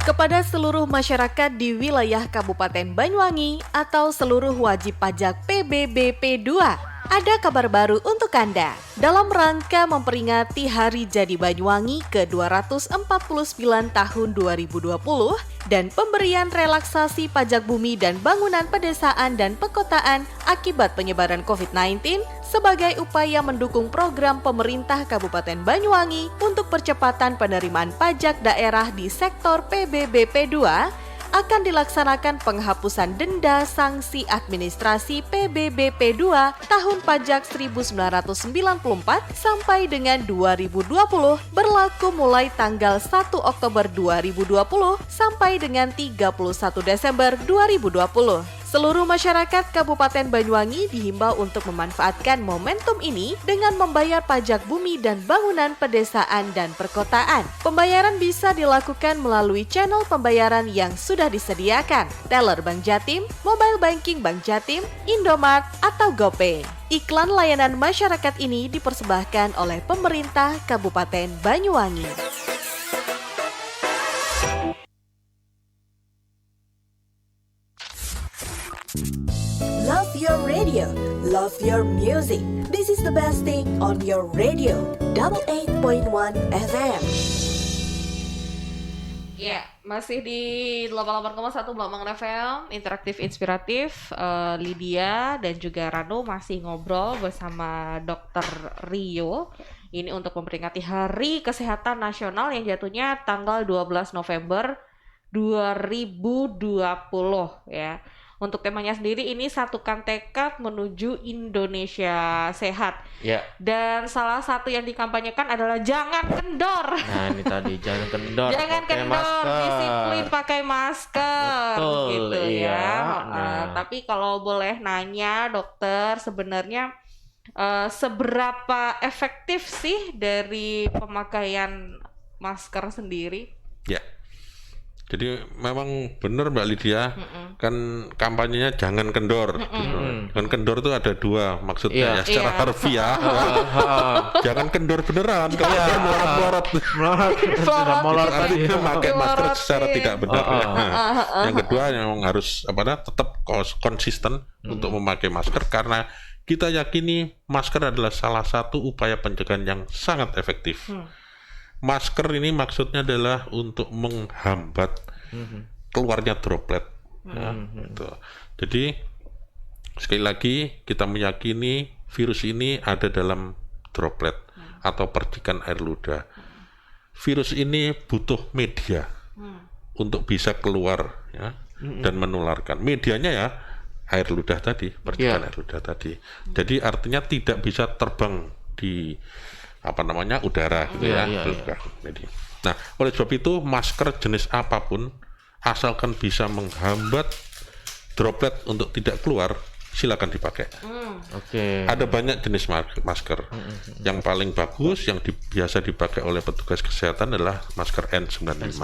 [SPEAKER 7] Kepada seluruh masyarakat di wilayah Kabupaten Banyuwangi atau seluruh wajib pajak PBBP 2, ada kabar baru untuk Anda. Dalam rangka memperingati Hari Jadi Banyuwangi ke-249 tahun 2020 dan pemberian relaksasi pajak bumi dan bangunan pedesaan dan pekotaan akibat penyebaran COVID-19 sebagai upaya mendukung program pemerintah Kabupaten Banyuwangi untuk percepatan penerimaan pajak daerah di sektor PBBP 2, akan dilaksanakan penghapusan denda sanksi administrasi PBBP 2 tahun pajak 1994 sampai dengan 2020 berlaku mulai tanggal 1 Oktober 2020 sampai dengan 31 Desember 2020. Seluruh masyarakat Kabupaten Banyuwangi dihimbau untuk memanfaatkan momentum ini dengan membayar pajak bumi dan bangunan pedesaan dan perkotaan. Pembayaran bisa dilakukan melalui channel pembayaran yang sudah disediakan, teller Bank Jatim, mobile banking Bank Jatim, Indomart, atau GoPay. Iklan layanan masyarakat ini dipersembahkan oleh pemerintah Kabupaten Banyuwangi.
[SPEAKER 8] Love your radio, love your music. This is the best thing on your radio. 88.1 FM.
[SPEAKER 1] Ya, masih di 88,1 Belambangan FM, interaktif inspiratif. Lydia dan juga Rano masih ngobrol bersama Dr. Rio. Ini untuk memperingati Hari Kesehatan Nasional yang jatuhnya tanggal 12 November 2020 ya. Untuk temanya sendiri ini satukan tekad menuju Indonesia sehat.
[SPEAKER 2] Ya.
[SPEAKER 1] Dan salah satu yang dikampanyekan adalah jangan kendor.
[SPEAKER 2] Nah, ini tadi jangan kendor.
[SPEAKER 1] Jangan kendor, disiplin pakai masker.
[SPEAKER 2] Betul,
[SPEAKER 1] gitu
[SPEAKER 2] iya.
[SPEAKER 1] ya.
[SPEAKER 2] Nah.
[SPEAKER 1] Tapi kalau boleh nanya, dokter, sebenarnya seberapa efektif sih dari pemakaian masker sendiri?
[SPEAKER 3] Ya. Jadi memang benar Mbak Lydia, kan kampanyenya jangan kendor. Gitu. Kan kendor itu ada dua maksudnya ya, secara harfiah. Jangan kendor beneran, kalau melorot-melorot.
[SPEAKER 2] Molor tadi.
[SPEAKER 3] Pakai masker secara tidak benar. Yang kedua yang harus tetap konsisten untuk memakai masker karena kita yakini masker adalah salah satu upaya pencegahan yang sangat efektif. Masker ini maksudnya adalah untuk menghambat keluarnya droplet. Gitu. Jadi sekali lagi kita meyakini virus ini ada dalam droplet atau percikan air ludah. Virus ini butuh media untuk bisa keluar ya, dan menularkan. Medianya ya air ludah tadi, percikan air ludah tadi. Jadi artinya tidak bisa terbang di udara gitu ya. Nah, oleh sebab itu masker jenis apapun asalkan bisa menghambat droplet untuk tidak keluar, silakan dipakai. Ada banyak jenis masker. Yang paling bagus yang biasa dipakai oleh petugas kesehatan adalah masker N95.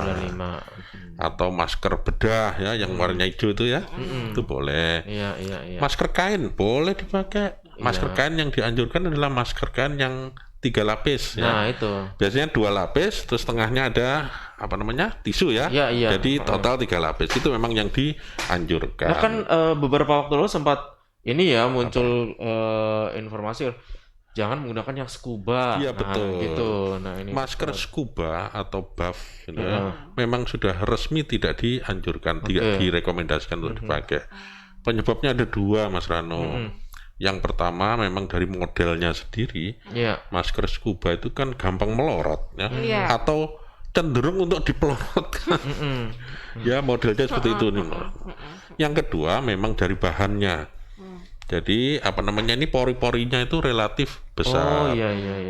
[SPEAKER 3] Atau masker bedah ya yang warna hijau itu ya. Itu boleh. Masker kain boleh dipakai. Masker kain yang dianjurkan adalah masker kain yang 3 lapis
[SPEAKER 2] Nah,
[SPEAKER 3] ya.
[SPEAKER 2] itu.
[SPEAKER 3] Biasanya 2 lapis, terus tengahnya ada tisu ya.
[SPEAKER 2] Iya, iya.
[SPEAKER 3] Jadi total 3 lapis. Itu memang yang dianjurkan.
[SPEAKER 2] Nah kan beberapa waktu lalu sempat ini ya muncul informasi jangan menggunakan yang scuba.
[SPEAKER 3] Iya, betul.
[SPEAKER 2] Gitu. Nah, ini
[SPEAKER 3] masker scuba atau buff gitu ya, memang sudah resmi tidak dianjurkan, tidak direkomendasikan untuk dipakai. Penyebabnya ada 2, Mas Rano. Yang pertama memang dari modelnya sendiri, masker scuba itu kan gampang melorot ya, atau cenderung untuk dipelorotkan. Ya modelnya seperti itu nih. Yang kedua memang dari bahannya. Jadi ini pori-porinya itu relatif besar,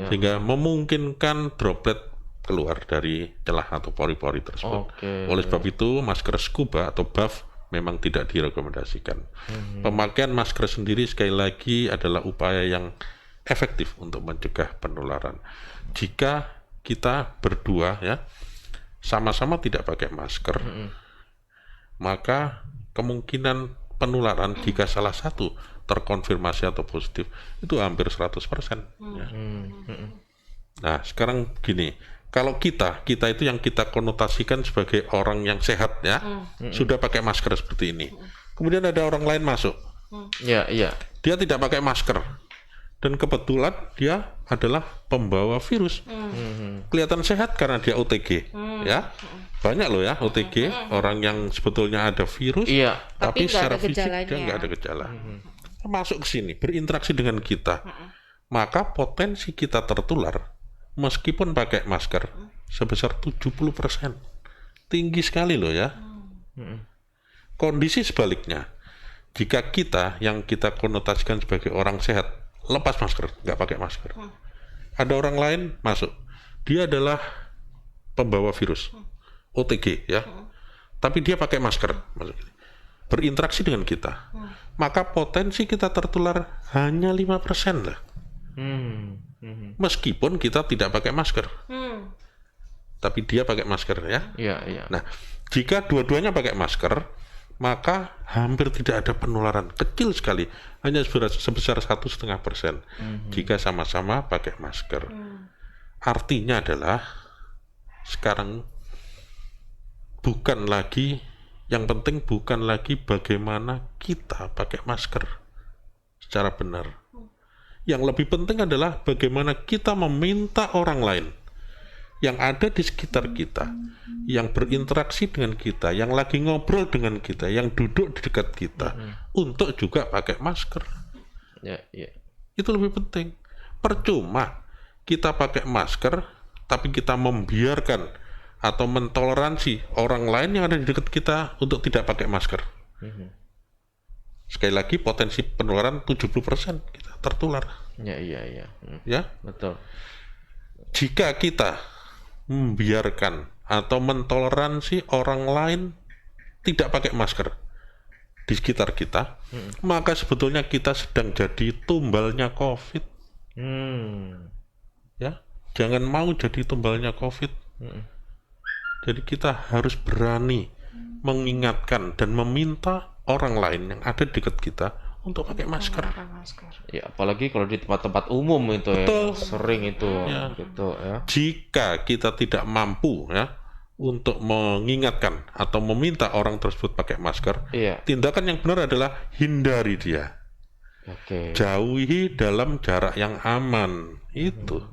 [SPEAKER 3] sehingga memungkinkan droplet keluar dari celah atau pori-pori tersebut. Oleh sebab itu masker scuba atau buff memang tidak direkomendasikan. Pemakaian masker sendiri sekali lagi adalah upaya yang efektif untuk mencegah penularan. Jika kita berdua ya sama-sama tidak pakai masker, maka kemungkinan penularan jika salah satu terkonfirmasi atau positif itu hampir 100%. Ya. Nah, sekarang gini, kalau kita itu yang kita konotasikan sebagai orang yang sehat ya, sudah pakai masker seperti ini. Kemudian ada orang lain masuk. Dia tidak pakai masker. Dan kebetulan dia adalah pembawa virus. Kelihatan sehat karena dia OTG, ya. Banyak loh ya OTG, orang yang sebetulnya ada virus, tapi secara fisik dia nggak ada gejala. Masuk ke sini, berinteraksi dengan kita. Maka potensi kita tertular meskipun pakai masker sebesar 70%. Tinggi sekali loh ya. Kondisi sebaliknya, jika kita yang kita konotasikan sebagai orang sehat lepas masker, nggak pakai masker, ada orang lain masuk, dia adalah pembawa virus OTG ya, tapi dia pakai masker, berinteraksi dengan kita, maka potensi kita tertular hanya 5% lah. Meskipun kita tidak pakai masker, tapi dia pakai masker ya. Nah, jika dua-duanya pakai masker, maka hampir tidak ada penularan, kecil sekali, hanya sebesar 1,5% jika sama-sama pakai masker. Artinya adalah sekarang yang penting bukan lagi bagaimana kita pakai masker secara benar. Yang lebih penting adalah bagaimana kita meminta orang lain yang ada di sekitar kita, yang berinteraksi dengan kita, yang lagi ngobrol dengan kita, yang duduk di dekat kita, untuk juga pakai masker. Itu lebih penting. Percuma kita pakai masker, tapi kita membiarkan atau mentoleransi orang lain yang ada di dekat kita untuk tidak pakai masker. Sekali lagi potensi penularan 70% kita tertular. Ya,
[SPEAKER 2] betul.
[SPEAKER 3] Jika kita membiarkan atau mentoleransi orang lain tidak pakai masker di sekitar kita, maka sebetulnya kita sedang jadi tumbalnya COVID. Ya, jangan mau jadi tumbalnya COVID. Jadi kita harus berani mengingatkan dan meminta orang lain yang ada di dekat kita untuk pakai masker.
[SPEAKER 2] Ya, apalagi kalau di tempat-tempat umum itu. Betul. Ya, sering itu. Gitu ya.
[SPEAKER 3] Jika kita tidak mampu ya untuk mengingatkan atau meminta orang tersebut pakai masker, tindakan yang benar adalah hindari dia. Jauhi dalam jarak yang aman. Itu.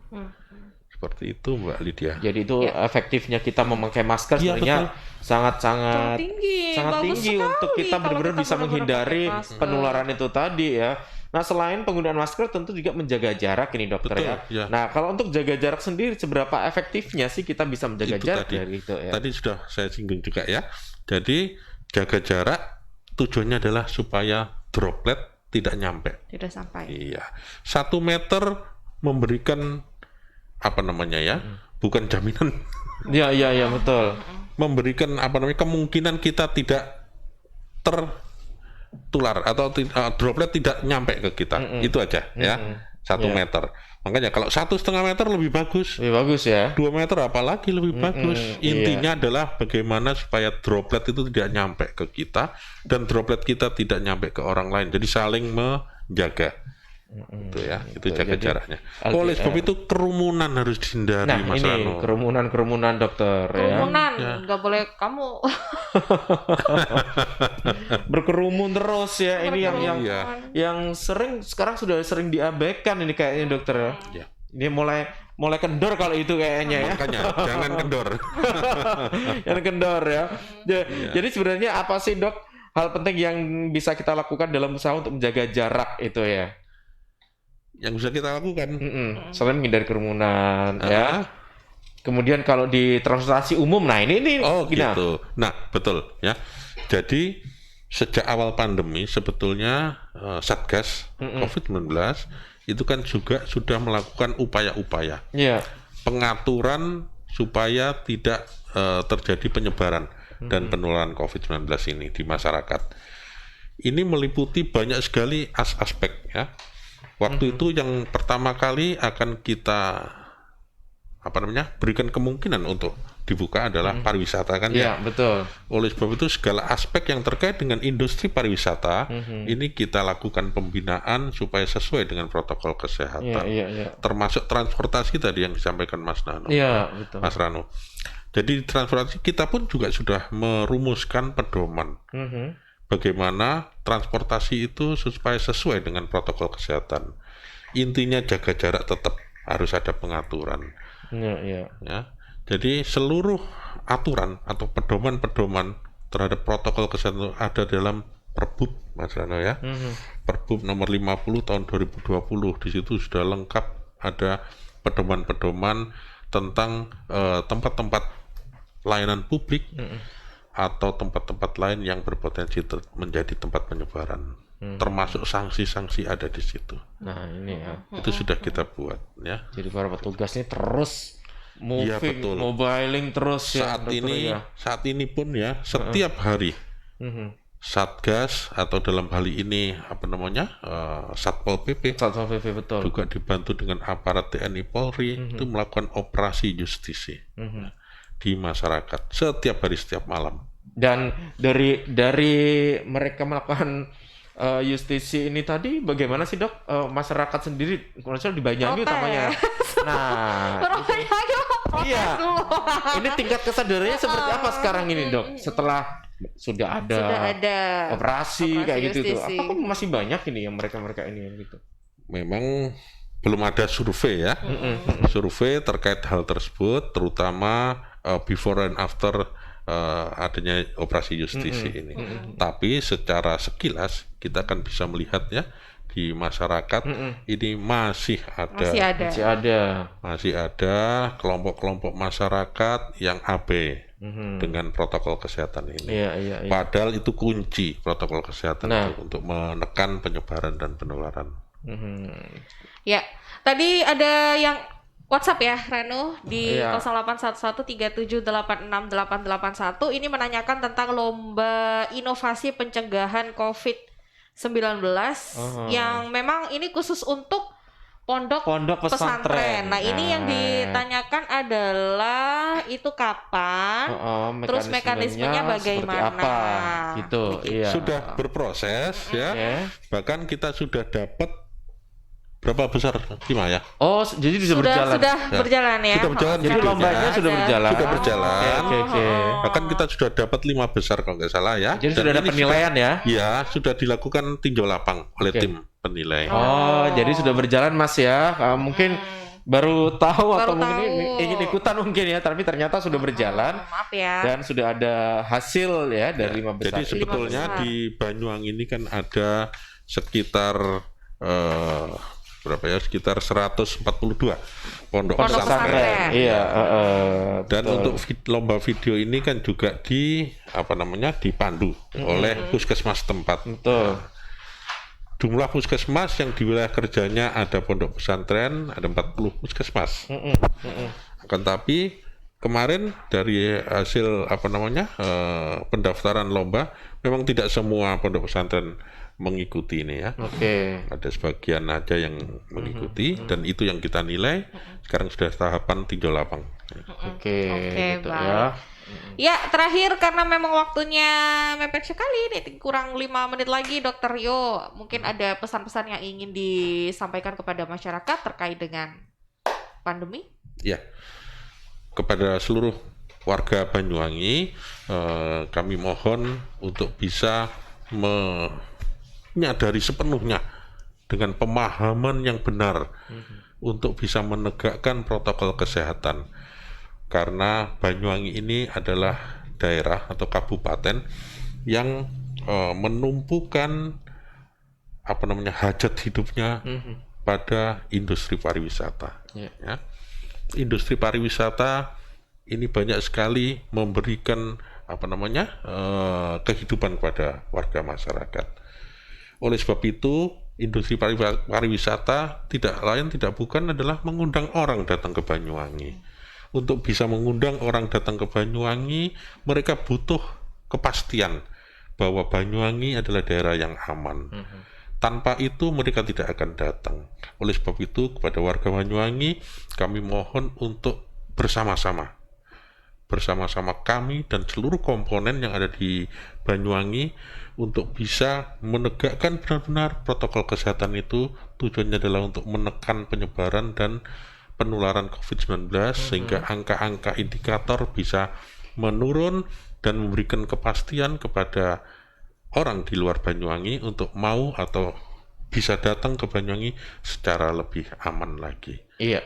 [SPEAKER 3] Seperti itu Mbak Lydia.
[SPEAKER 2] Jadi itu efektifnya kita memakai masker sebenarnya sangat-sangat tinggi untuk kita benar-benar bisa menghindari penularan itu tadi ya. Nah, selain penggunaan masker tentu juga menjaga jarak ini dokter. Ya. Nah, kalau untuk jaga jarak sendiri seberapa efektifnya sih kita bisa menjaga jarak dari itu ya?
[SPEAKER 3] Tadi sudah saya singgung juga ya. Jadi jaga jarak tujuannya adalah supaya droplet tidak nyampe.
[SPEAKER 1] Tidak sampai.
[SPEAKER 3] Iya. 1 meter memberikan bukan jaminan.
[SPEAKER 2] Iya betul.
[SPEAKER 3] Memberikan kemungkinan kita tidak tertular atau droplet tidak nyampe ke kita. Itu aja ya. 1 meter. Makanya kalau 1,5 meter lebih bagus.
[SPEAKER 2] Lebih bagus ya.
[SPEAKER 3] 2 meter apalagi lebih bagus. Intinya adalah bagaimana supaya droplet itu tidak nyampe ke kita dan droplet kita tidak nyampe ke orang lain. Jadi saling menjaga. Itu ya, itu jaga
[SPEAKER 2] Jadi,
[SPEAKER 3] jaraknya. Oleh sebab itu kerumunan harus dihindari,
[SPEAKER 2] nah
[SPEAKER 3] Mas
[SPEAKER 2] ini
[SPEAKER 3] Rano.
[SPEAKER 2] kerumunan dokter
[SPEAKER 1] Kerumunan,
[SPEAKER 3] Ya.
[SPEAKER 1] nggak boleh kamu.
[SPEAKER 2] berkerumun terus ya. Ini yang
[SPEAKER 3] Iya.
[SPEAKER 2] yang sekarang sudah sering diabaikan ini kayaknya dokter ya.
[SPEAKER 3] Ya.
[SPEAKER 2] Ini mulai kendor kalau itu kayaknya ya.
[SPEAKER 3] Makanya jangan kendor.
[SPEAKER 2] Yang kendor ya. Jadi sebenarnya apa sih dok hal penting yang bisa kita lakukan dalam usaha untuk menjaga jarak itu ya?
[SPEAKER 3] Yang bisa kita lakukan.
[SPEAKER 2] Selain menghindari kerumunan
[SPEAKER 3] Ah.
[SPEAKER 2] ya. Kemudian kalau di transportasi umum, nah ini
[SPEAKER 3] Oh
[SPEAKER 2] gini.
[SPEAKER 3] gitu. Nah betul ya. Jadi sejak awal pandemi sebetulnya Satgas COVID-19 itu kan juga sudah melakukan upaya-upaya
[SPEAKER 2] Iya.
[SPEAKER 3] pengaturan supaya tidak terjadi penyebaran dan penularan COVID-19 ini di masyarakat. Ini meliputi banyak sekali aspek ya. Waktu itu yang pertama kali akan kita berikan kemungkinan untuk dibuka adalah pariwisata kan
[SPEAKER 2] Iya,
[SPEAKER 3] ya.
[SPEAKER 2] betul.
[SPEAKER 3] Oleh sebab itu segala aspek yang terkait dengan industri pariwisata ini kita lakukan pembinaan supaya sesuai dengan protokol kesehatan.
[SPEAKER 2] Iya.
[SPEAKER 3] Termasuk transportasi tadi yang disampaikan Mas Nano.
[SPEAKER 2] Iya, betul.
[SPEAKER 3] Mas Rano. Jadi transportasi kita pun juga sudah merumuskan pedoman bagaimana transportasi itu supaya sesuai dengan protokol kesehatan. Intinya jaga jarak tetap harus ada pengaturan.
[SPEAKER 2] Iya.
[SPEAKER 3] Ya. Jadi seluruh aturan atau pedoman-pedoman terhadap protokol kesehatan ada dalam Perbup, Mas Rano ya. Perbup nomor 50 tahun 2020. Di situ sudah lengkap ada pedoman-pedoman tentang tempat-tempat layanan publik atau tempat-tempat lain yang berpotensi menjadi tempat penyebaran. Termasuk sanksi-sanksi ada di situ.
[SPEAKER 2] Nah, ini ya.
[SPEAKER 3] Itu sudah kita buat ya.
[SPEAKER 2] Jadi para petugas ini terus
[SPEAKER 3] Iya,
[SPEAKER 2] moving,
[SPEAKER 3] betul.
[SPEAKER 2] mobiling terus ya.
[SPEAKER 3] Saat ini pun ya setiap hari Satgas atau dalam hal ini Satpol PP
[SPEAKER 2] Satpol PP betul.
[SPEAKER 3] juga dibantu dengan aparat TNI Polri itu melakukan operasi justisi di masyarakat setiap hari setiap malam.
[SPEAKER 2] Dan dari mereka melakukan justisi ini tadi bagaimana sih dok masyarakat sendiri di Banyuwangi utamanya. Nah, iya. Ini tingkat kesadarannya seperti apa sekarang ini dok? Setelah sudah ada operasi kayak gitu tuh. Apa masih banyak ini yang mereka ini gitu?
[SPEAKER 3] Memang belum ada survei ya. Survei terkait hal tersebut terutama before and after adanya operasi justisi ini. Tapi secara sekilas kita akan bisa melihat ya di masyarakat ini masih ada kelompok-kelompok masyarakat yang abai dengan protokol kesehatan ini.
[SPEAKER 2] Iya.
[SPEAKER 3] Padahal itu kunci protokol kesehatan itu untuk menekan penyebaran dan penularan.
[SPEAKER 1] Ya, tadi ada yang WhatsApp ya, Reno, di
[SPEAKER 2] Iya.
[SPEAKER 1] 081137868881 ini menanyakan tentang lomba inovasi pencegahan COVID-19 yang memang ini khusus untuk pondok pesantren. Nah, ini yang ditanyakan adalah itu kapan, terus mekanismenya bagaimana.
[SPEAKER 2] Seperti apa, gitu. Iya.
[SPEAKER 3] Sudah berproses ya. Bahkan kita sudah dapat berapa besar? 5 ya?
[SPEAKER 2] Oh, jadi sudah berjalan.
[SPEAKER 1] Sudah berjalan ya.
[SPEAKER 3] Sudah berjalan.
[SPEAKER 2] Jadi lombanya sudah berjalan.
[SPEAKER 3] Sudah berjalan.
[SPEAKER 2] Oke.
[SPEAKER 3] Bahkan kita sudah dapat 5 besar kalau nggak salah ya.
[SPEAKER 2] Jadi
[SPEAKER 3] Dan
[SPEAKER 2] sudah ada
[SPEAKER 3] ini
[SPEAKER 2] penilaian ya?
[SPEAKER 3] Iya, sudah dilakukan tinjau lapang oleh tim penilai.
[SPEAKER 2] Oh, jadi sudah berjalan Mas ya. Mungkin baru tahu atau mungkin ingin ikutan mungkin ya, tapi ternyata sudah berjalan.
[SPEAKER 1] Maaf ya.
[SPEAKER 2] Dan sudah ada hasil ya dari 5 besar.
[SPEAKER 3] Jadi sebetulnya di Banyuwangi ini kan ada sekitar sekitar 142 pondok pesantren.
[SPEAKER 2] Iya,
[SPEAKER 3] Dan untuk lomba video ini kan juga dipandu oleh puskesmas tempat.
[SPEAKER 2] Betul.
[SPEAKER 3] Jumlah puskesmas yang di wilayah kerjanya ada pondok pesantren, ada 40 puskesmas. Akan tapi kemarin dari hasil pendaftaran lomba memang tidak semua pondok pesantren mengikuti ini ya.
[SPEAKER 2] Oke.
[SPEAKER 3] Ada sebagian aja yang mengikuti dan itu yang kita nilai. Sekarang sudah tahapan tinjau lapang.
[SPEAKER 2] Oke, gitu
[SPEAKER 1] baik.
[SPEAKER 2] ya.
[SPEAKER 1] Ya, terakhir karena memang waktunya mepet sekali nih, kurang 5 menit lagi Dokter Rio. Mungkin ada pesan-pesan yang ingin disampaikan kepada masyarakat terkait dengan pandemi?
[SPEAKER 3] Ya, kepada seluruh warga Banyuwangi, kami mohon untuk bisa menyadari sepenuhnya dengan pemahaman yang benar untuk bisa menegakkan protokol kesehatan. Karena Banyuwangi ini adalah daerah atau kabupaten yang menumpukan hajat hidupnya pada industri pariwisata. Ya. Industri pariwisata ini banyak sekali memberikan kehidupan kepada warga masyarakat. Oleh sebab itu, industri pariwisata tidak bukan adalah mengundang orang datang ke Banyuwangi. Untuk bisa mengundang orang datang ke Banyuwangi, mereka butuh kepastian bahwa Banyuwangi adalah daerah yang aman. Tanpa itu mereka tidak akan datang. Oleh sebab itu, kepada warga Banyuwangi, kami mohon untuk bersama-sama kami dan seluruh komponen yang ada di Banyuwangi untuk bisa menegakkan benar-benar protokol kesehatan itu. Tujuannya adalah untuk menekan penyebaran dan penularan COVID-19 sehingga angka-angka indikator bisa menurun dan memberikan kepastian kepada orang di luar Banyuwangi untuk mau atau bisa datang ke Banyuwangi secara lebih aman lagi.
[SPEAKER 2] Iya.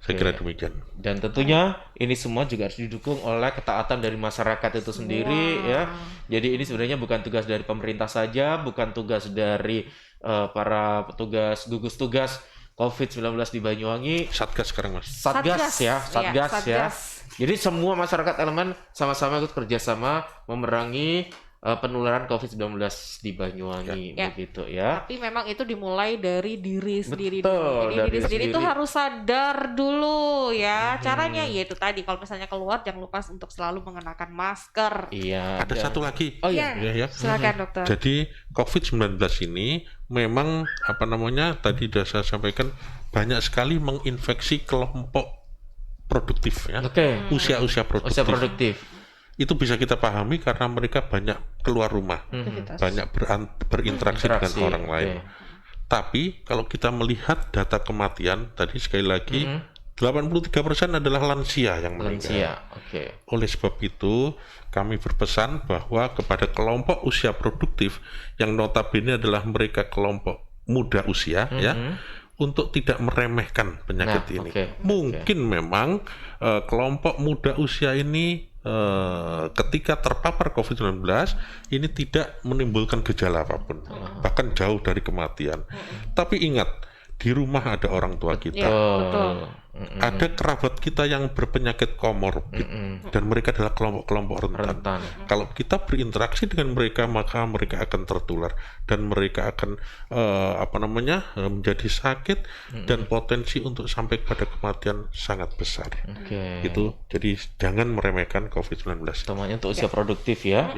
[SPEAKER 3] Saya kira demikian.
[SPEAKER 2] Dan tentunya ini semua juga harus didukung oleh ketaatan dari masyarakat itu sendiri ya. Jadi ini sebenarnya bukan tugas dari pemerintah saja, bukan tugas dari para petugas gugus tugas COVID-19 di Banyuwangi.
[SPEAKER 3] Satgas sekarang, Mas.
[SPEAKER 2] Satgas ya. Jadi semua masyarakat elemen sama-sama ikut kerjasama memerangi penularan COVID-19 di Banyuwangi begitu ya.
[SPEAKER 1] Tapi memang itu dimulai dari diri sendiri
[SPEAKER 2] Betul,
[SPEAKER 1] dulu. Jadi
[SPEAKER 2] dari
[SPEAKER 1] diri sendiri itu
[SPEAKER 2] sendiri.
[SPEAKER 1] harus sadar dulu ya. Caranya yaitu tadi kalau misalnya keluar jangan lupa untuk selalu mengenakan masker.
[SPEAKER 2] Iya.
[SPEAKER 3] Ada satu lagi.
[SPEAKER 2] Oh iya.
[SPEAKER 3] Ya.
[SPEAKER 1] Silakan dokter.
[SPEAKER 3] Jadi COVID-19 ini memang tadi sudah saya sampaikan banyak sekali menginfeksi kelompok produktif ya. Usia-usia produktif.
[SPEAKER 2] Usia produktif.
[SPEAKER 3] Itu bisa kita pahami karena mereka banyak keluar rumah, banyak berinteraksi dengan orang lain. Tapi kalau kita melihat data kematian, tadi sekali lagi 83% adalah lansia yang meninggal. Oleh sebab itu, kami berpesan bahwa kepada kelompok usia produktif yang notabene adalah mereka kelompok muda usia untuk tidak meremehkan penyakit ini. Mungkin memang kelompok muda usia ini ketika terpapar COVID-19 ini tidak menimbulkan gejala apapun, bahkan jauh dari kematian. Tapi ingat, di rumah ada orang tua kita, ada kerabat kita yang berpenyakit komorbid, dan mereka adalah kelompok-kelompok rentan. Kalau kita berinteraksi dengan mereka, maka mereka akan tertular dan mereka akan menjadi sakit dan potensi untuk sampai pada kematian sangat besar. Itu jadi jangan meremehkan COVID-19.
[SPEAKER 2] Temannya untuk usia produktif ya.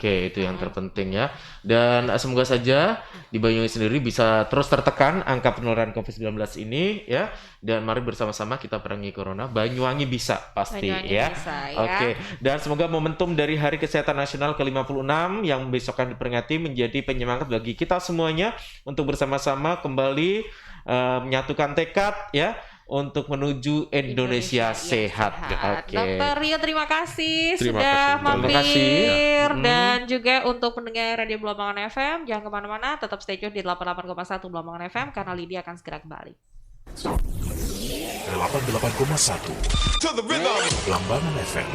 [SPEAKER 2] Itu yang terpenting ya. Dan semoga saja di Banyuwangi sendiri bisa terus tertekan angka penularan COVID-19 ini ya. Dan mari bersama-sama kita perangi corona. Banyuwangi bisa pasti ya. Dan semoga momentum dari Hari Kesehatan Nasional ke-56 yang besok akan diperingati menjadi penyemangat bagi kita semuanya untuk bersama-sama kembali menyatukan tekad ya untuk menuju Indonesia sehat.
[SPEAKER 1] Dokter Rio terima kasih sudah mampir dan juga untuk pendengar Radio Belambangan FM jangan kemana-mana, tetap stay tune di 88,1 Belambangan FM karena Lydia akan segera kembali.
[SPEAKER 6] 88,1 Belambangan FM.